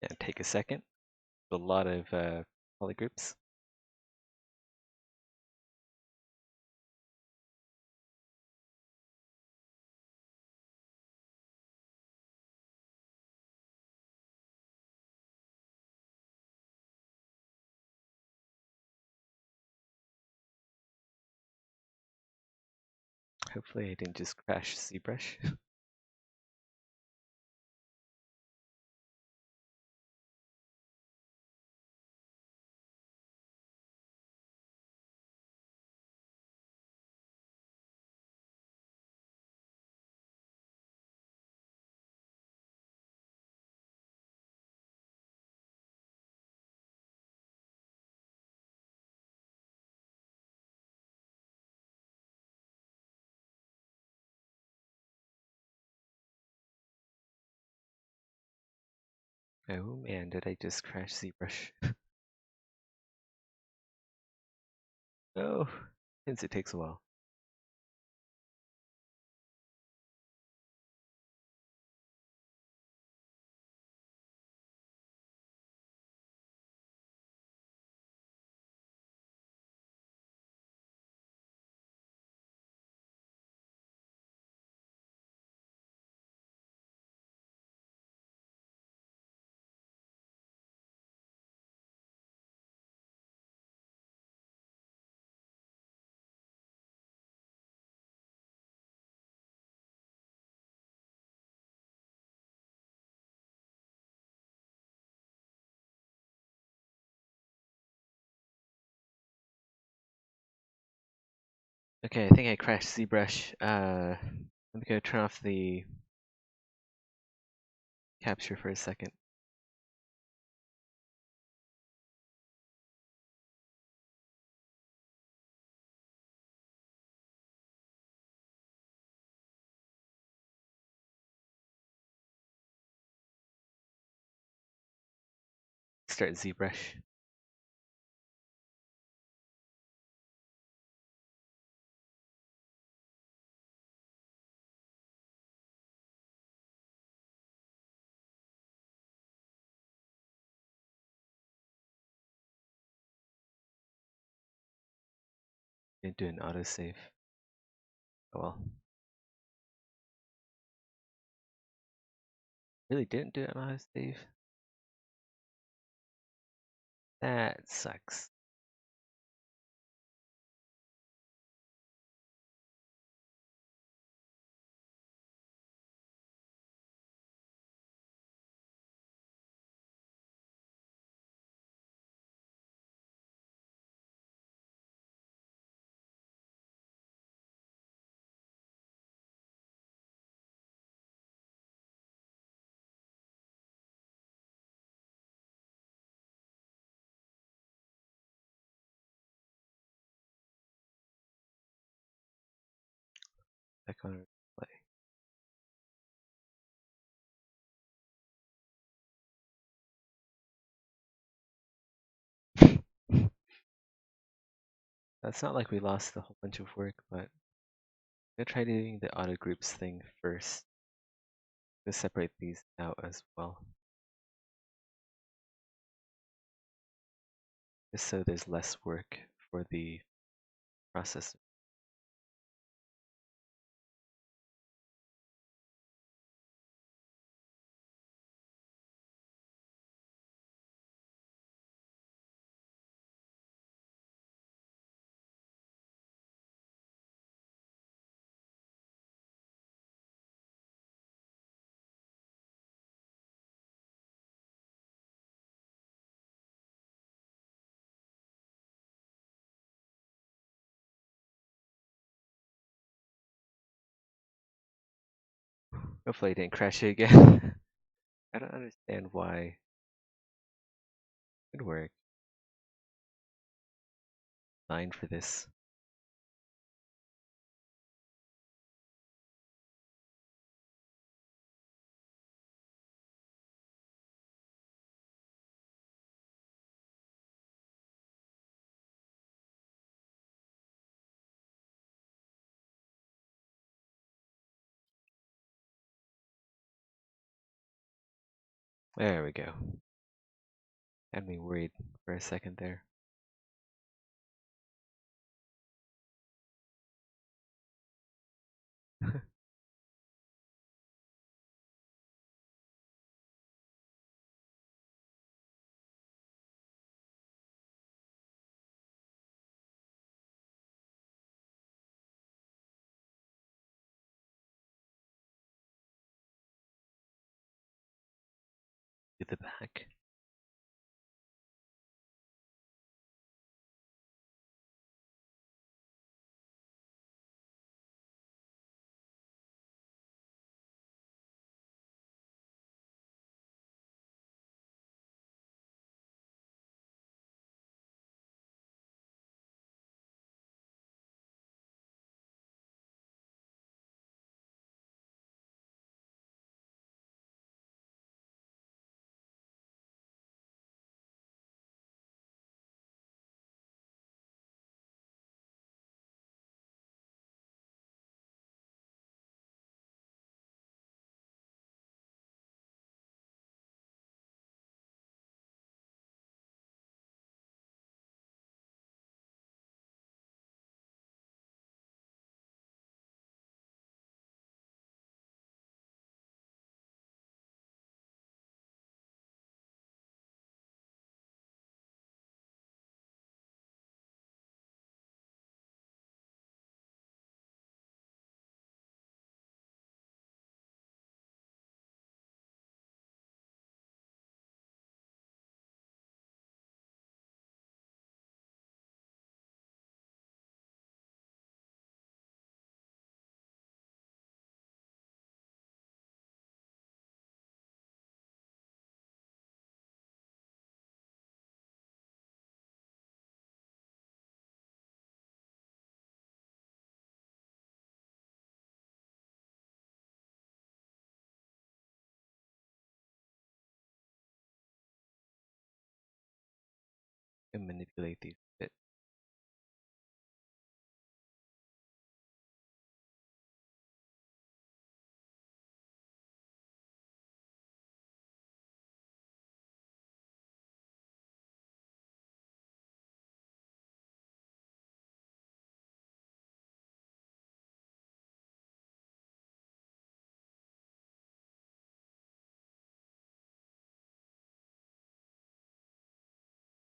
And take a second. A lot of polygroups. Hopefully I didn't just crash ZBrush. Oh man, did I just crash ZBrush? Oh, since it takes a while. Okay, I think I crashed ZBrush. Let me go turn off the capture for a second. Start ZBrush. Didn't do an autosave. Oh well. Really didn't do an autosave. That sucks. Back on replay. It's not like we lost a whole bunch of work, but I'm gonna try doing the auto groups thing first to separate these out as well, just so there's less work for the processor. Hopefully I didn't crash it again. I don't understand why. Good work. Fine for this. There we go. Had me worried for a second there. To the back. And manipulate these a bit.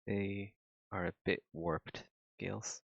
They are a bit warped scales.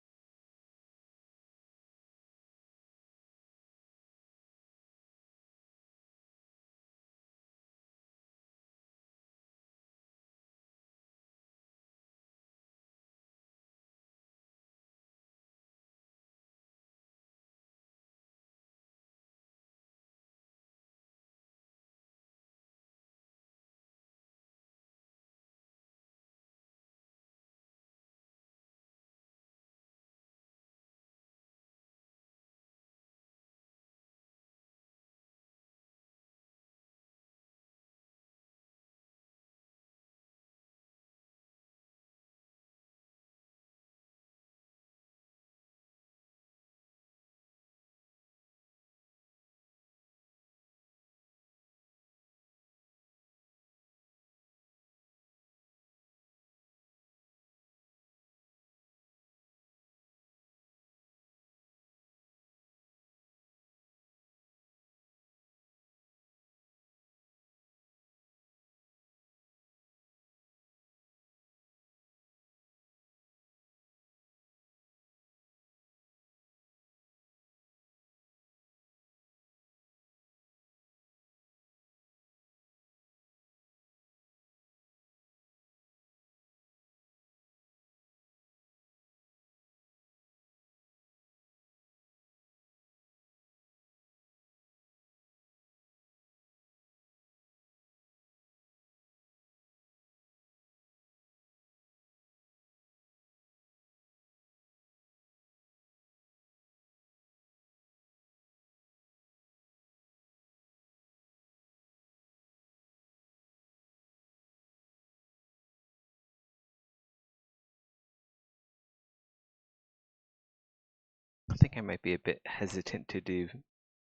I think I might be a bit hesitant to do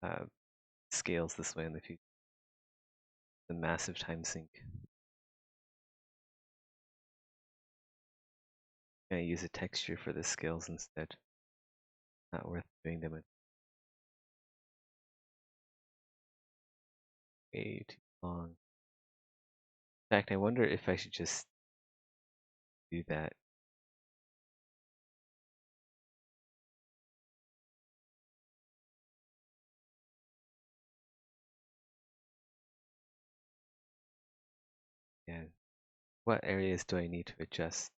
uh, scales this way in the future. The massive time sink. I'm gonna use a texture for the scales instead. Not worth doing them way too long. In fact, I wonder if I should just do that. And what areas do I need to adjust?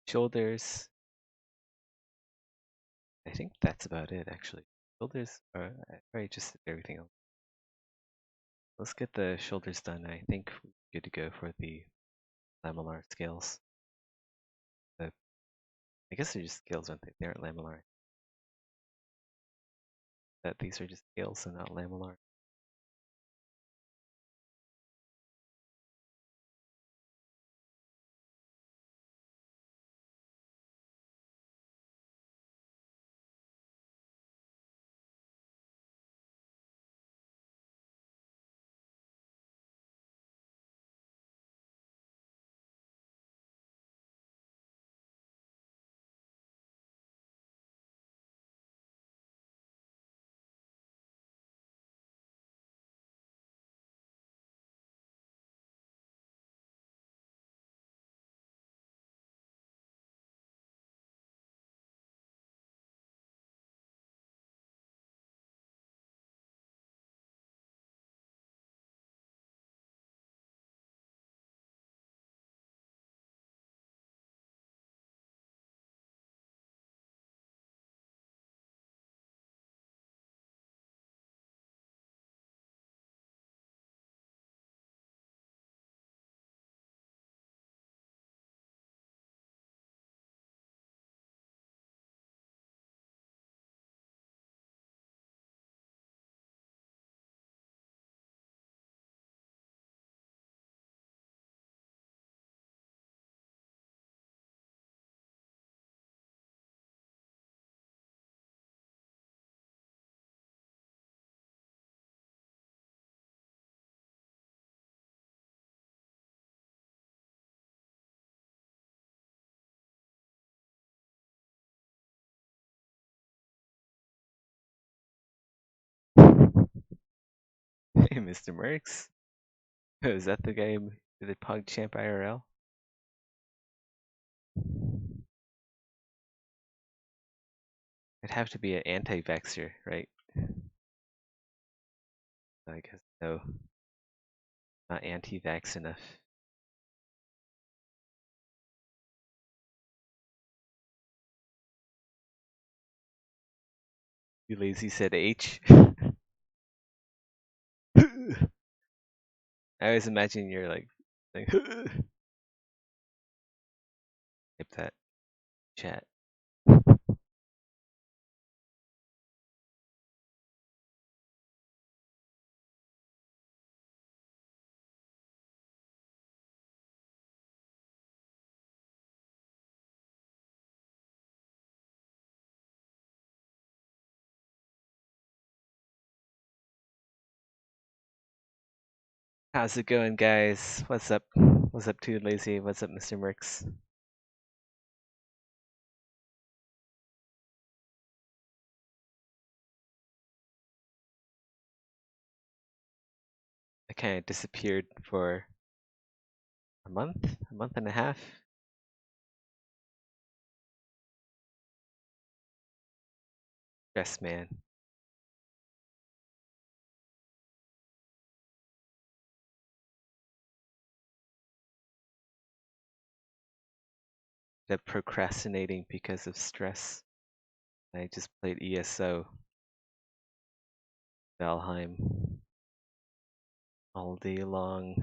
Shoulders. I think that's about it, actually. Shoulders are probably just everything else. Let's get the shoulders done. I think we're good to go for the lamellar scales. I guess they're just scales, aren't they? They aren't lamellar. That these are just scales and not lamellar. Hey, Mr. Mercs. Oh, is that the guy, the PogChamp IRL? I'd have to be an anti-vaxxer, right? I guess no, not anti-vax enough. You lazy said H. I always imagine you're like type that chat. How's it going, guys? What's up? What's up, Too Lazy? What's up, Mr. Mercs? I kind of disappeared for a month and a half. Stress, man. The procrastinating because of stress. I just played ESO, Valheim, all day long.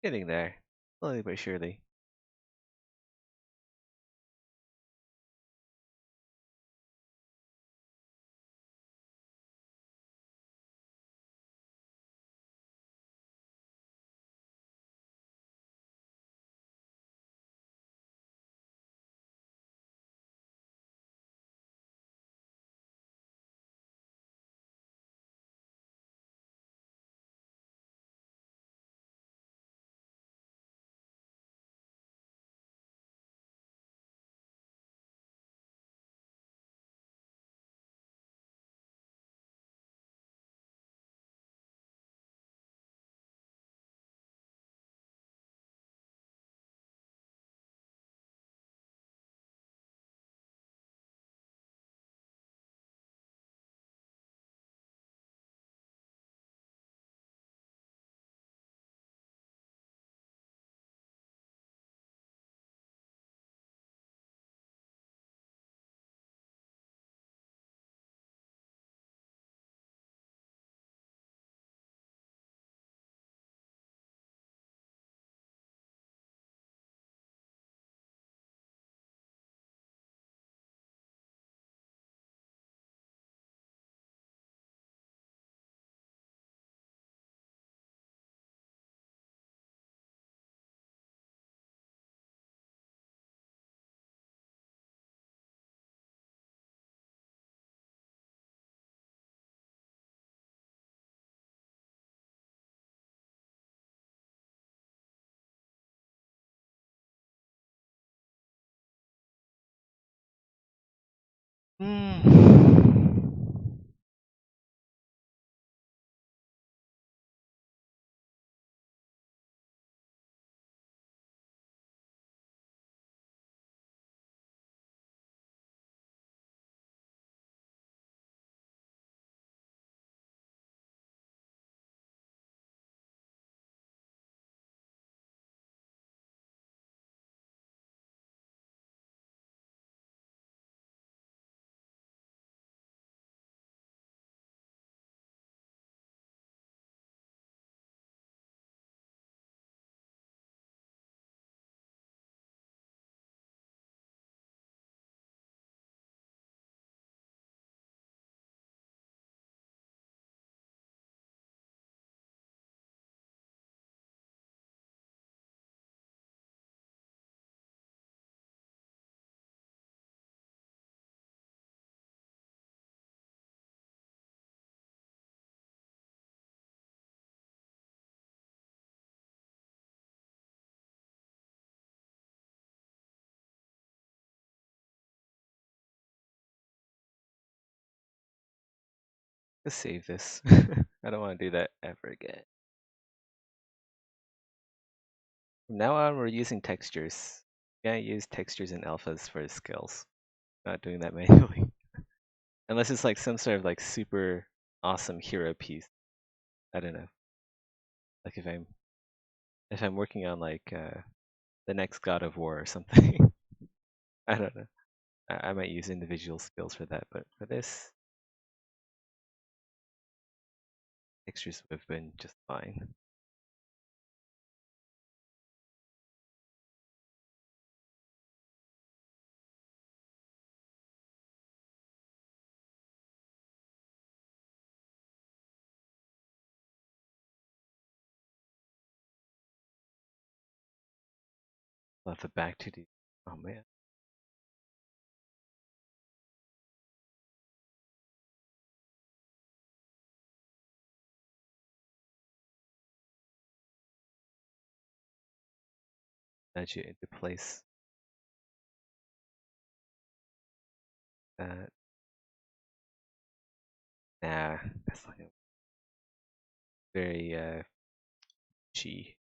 Getting there, slowly but surely. Hmm. Let's save this. I don't want to do that ever again. From now on, we're using textures. Can't use textures and alphas for skills. Not doing that manually. Unless it's like some sort of like super awesome hero piece. I don't know. Like if I'm working on like the next God of War or something. I don't know. I might use individual skills for that, but for this, textures would have been just fine. Love the back 2D. Oh man. Nudge it into place. Uh, nah, that's like a very G.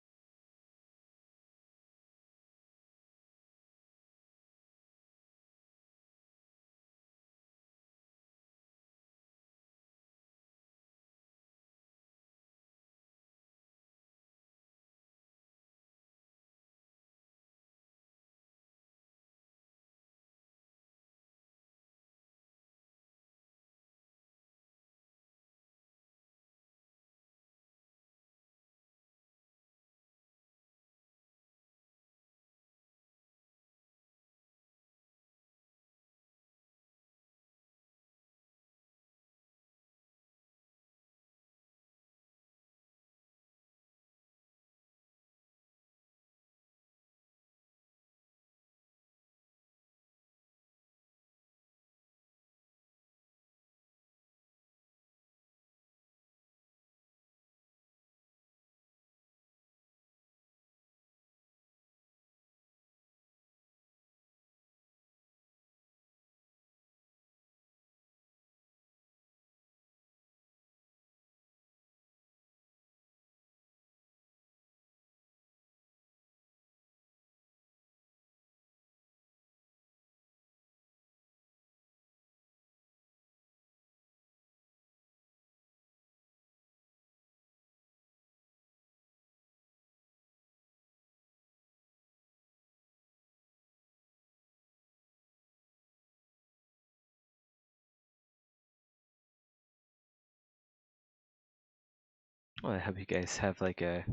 Well, I hope you guys have like a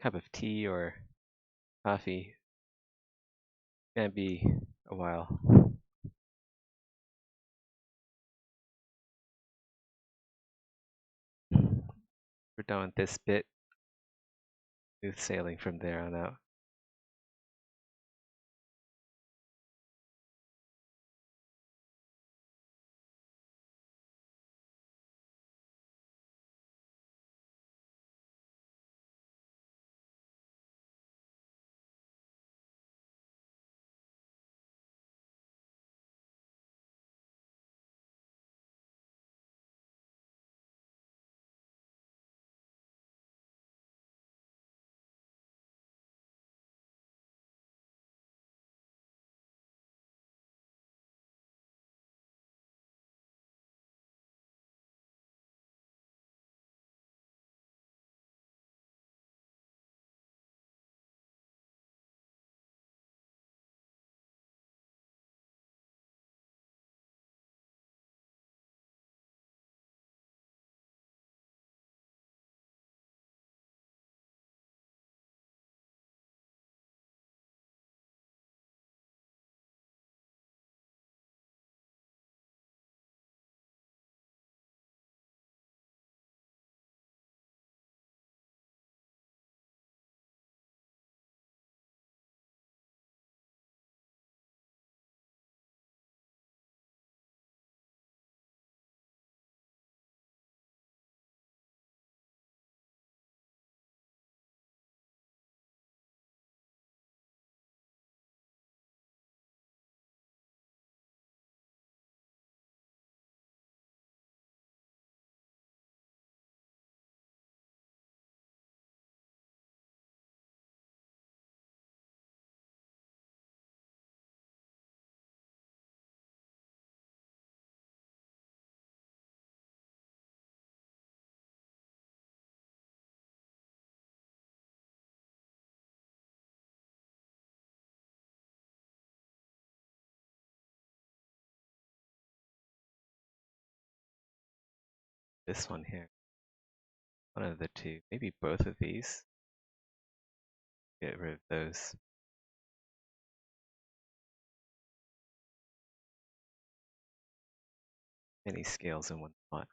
cup of tea or coffee. It's gonna be a while. We're done with this bit. Smooth sailing from there on out. This one here. One of the two. Maybe both of these. Get rid of those. Many scales in one spot.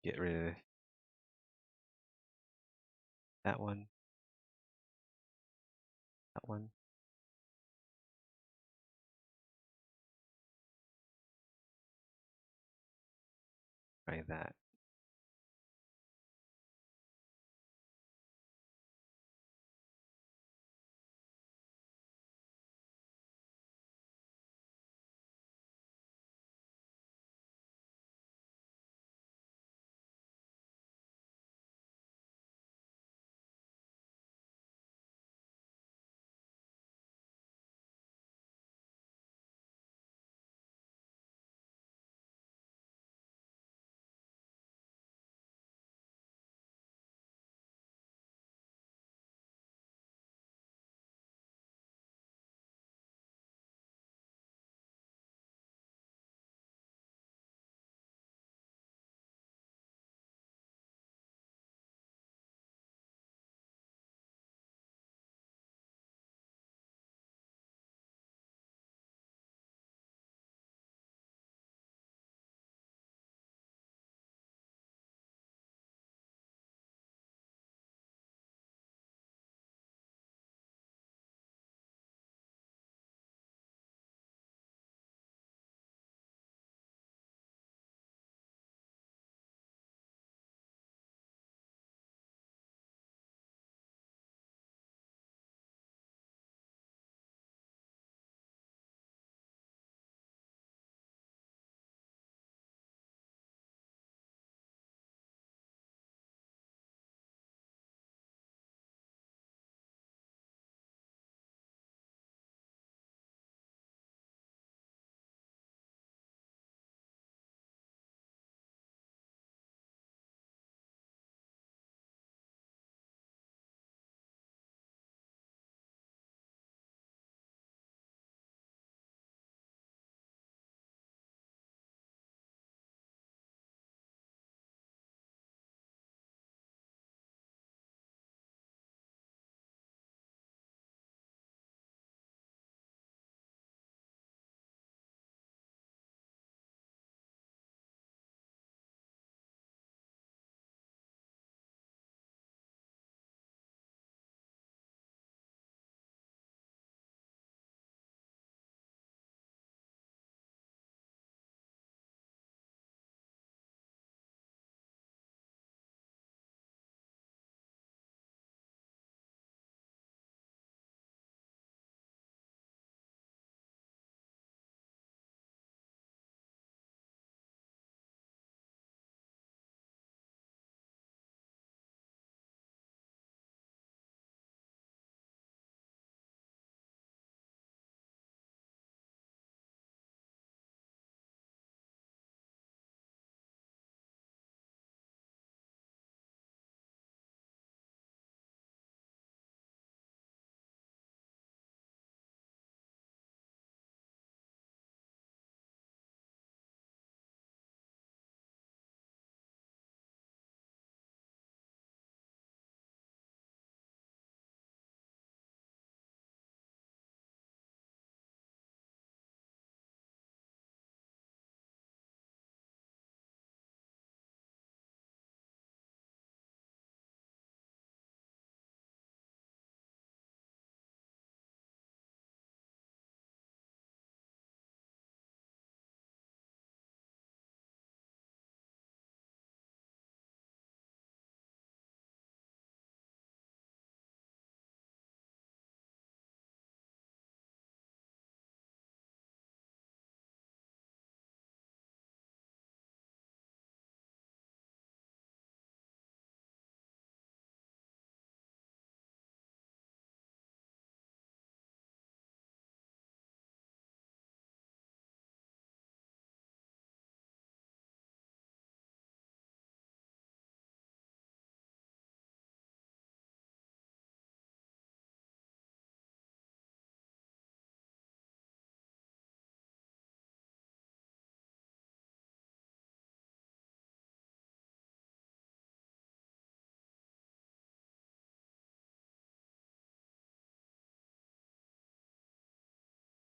get rid of that one, that one. Try that.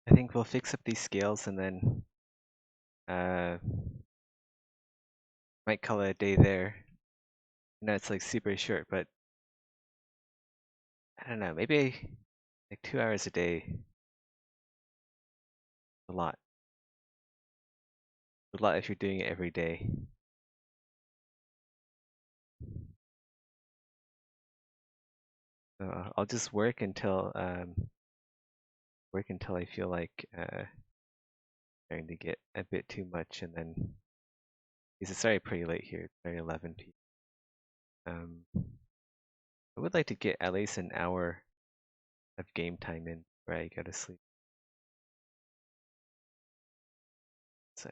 I think we'll fix up these scales and then uh, Might call it a day there. It's like super short, but I don't know. Maybe like 2 hours a day. A lot. A lot if you're doing it every day. So I'll just work until I feel like starting to get a bit too much, and then because it's already pretty late here. It's already 11 p.m. I would like to get at least an hour of game time in where I go to sleep. So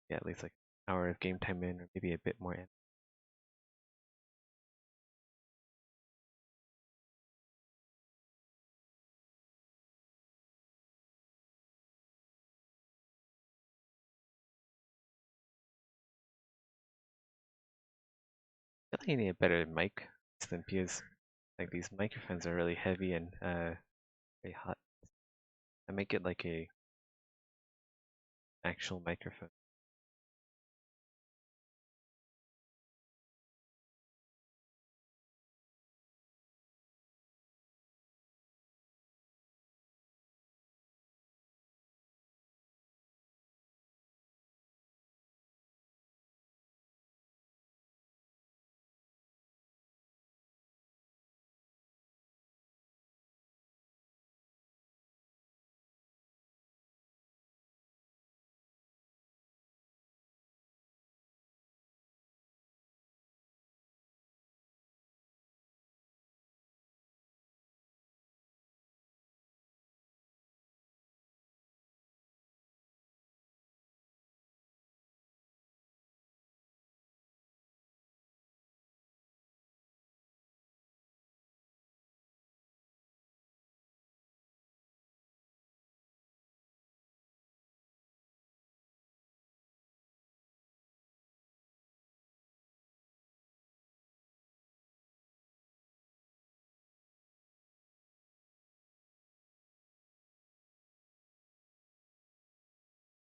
yeah, at least like an hour of game time in, or maybe a bit more in. I feel like I need a better mic system because like these microphones are really heavy and very hot. I might get like a actual microphone.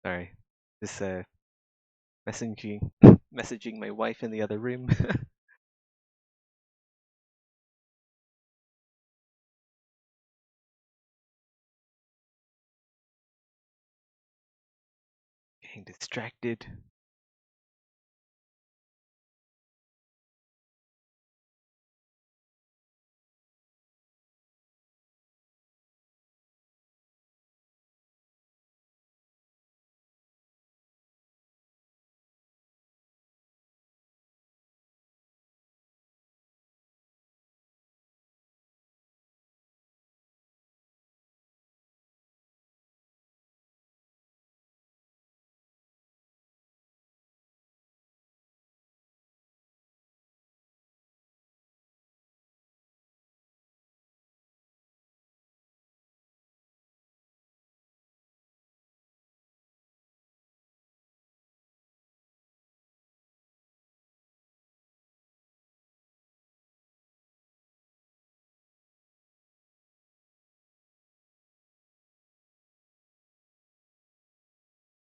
Sorry, just messaging messaging my wife in the other room. Getting distracted.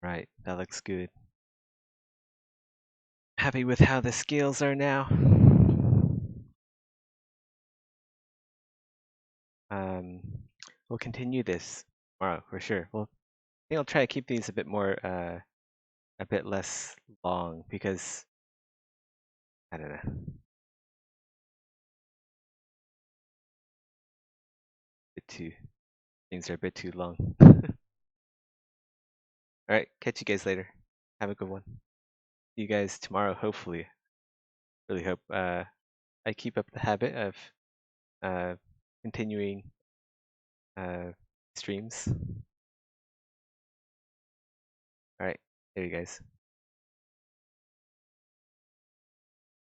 Right, that looks good. Happy with how the scales are now. Um, we'll continue this tomorrow for sure. I think I'll try to keep these a bit more, a bit less long because I don't know, things are a bit too long. All right, catch you guys later. Have a good one. See you guys tomorrow, hopefully. Really hope I keep up the habit of uh, continuing streams. All right, there you guys.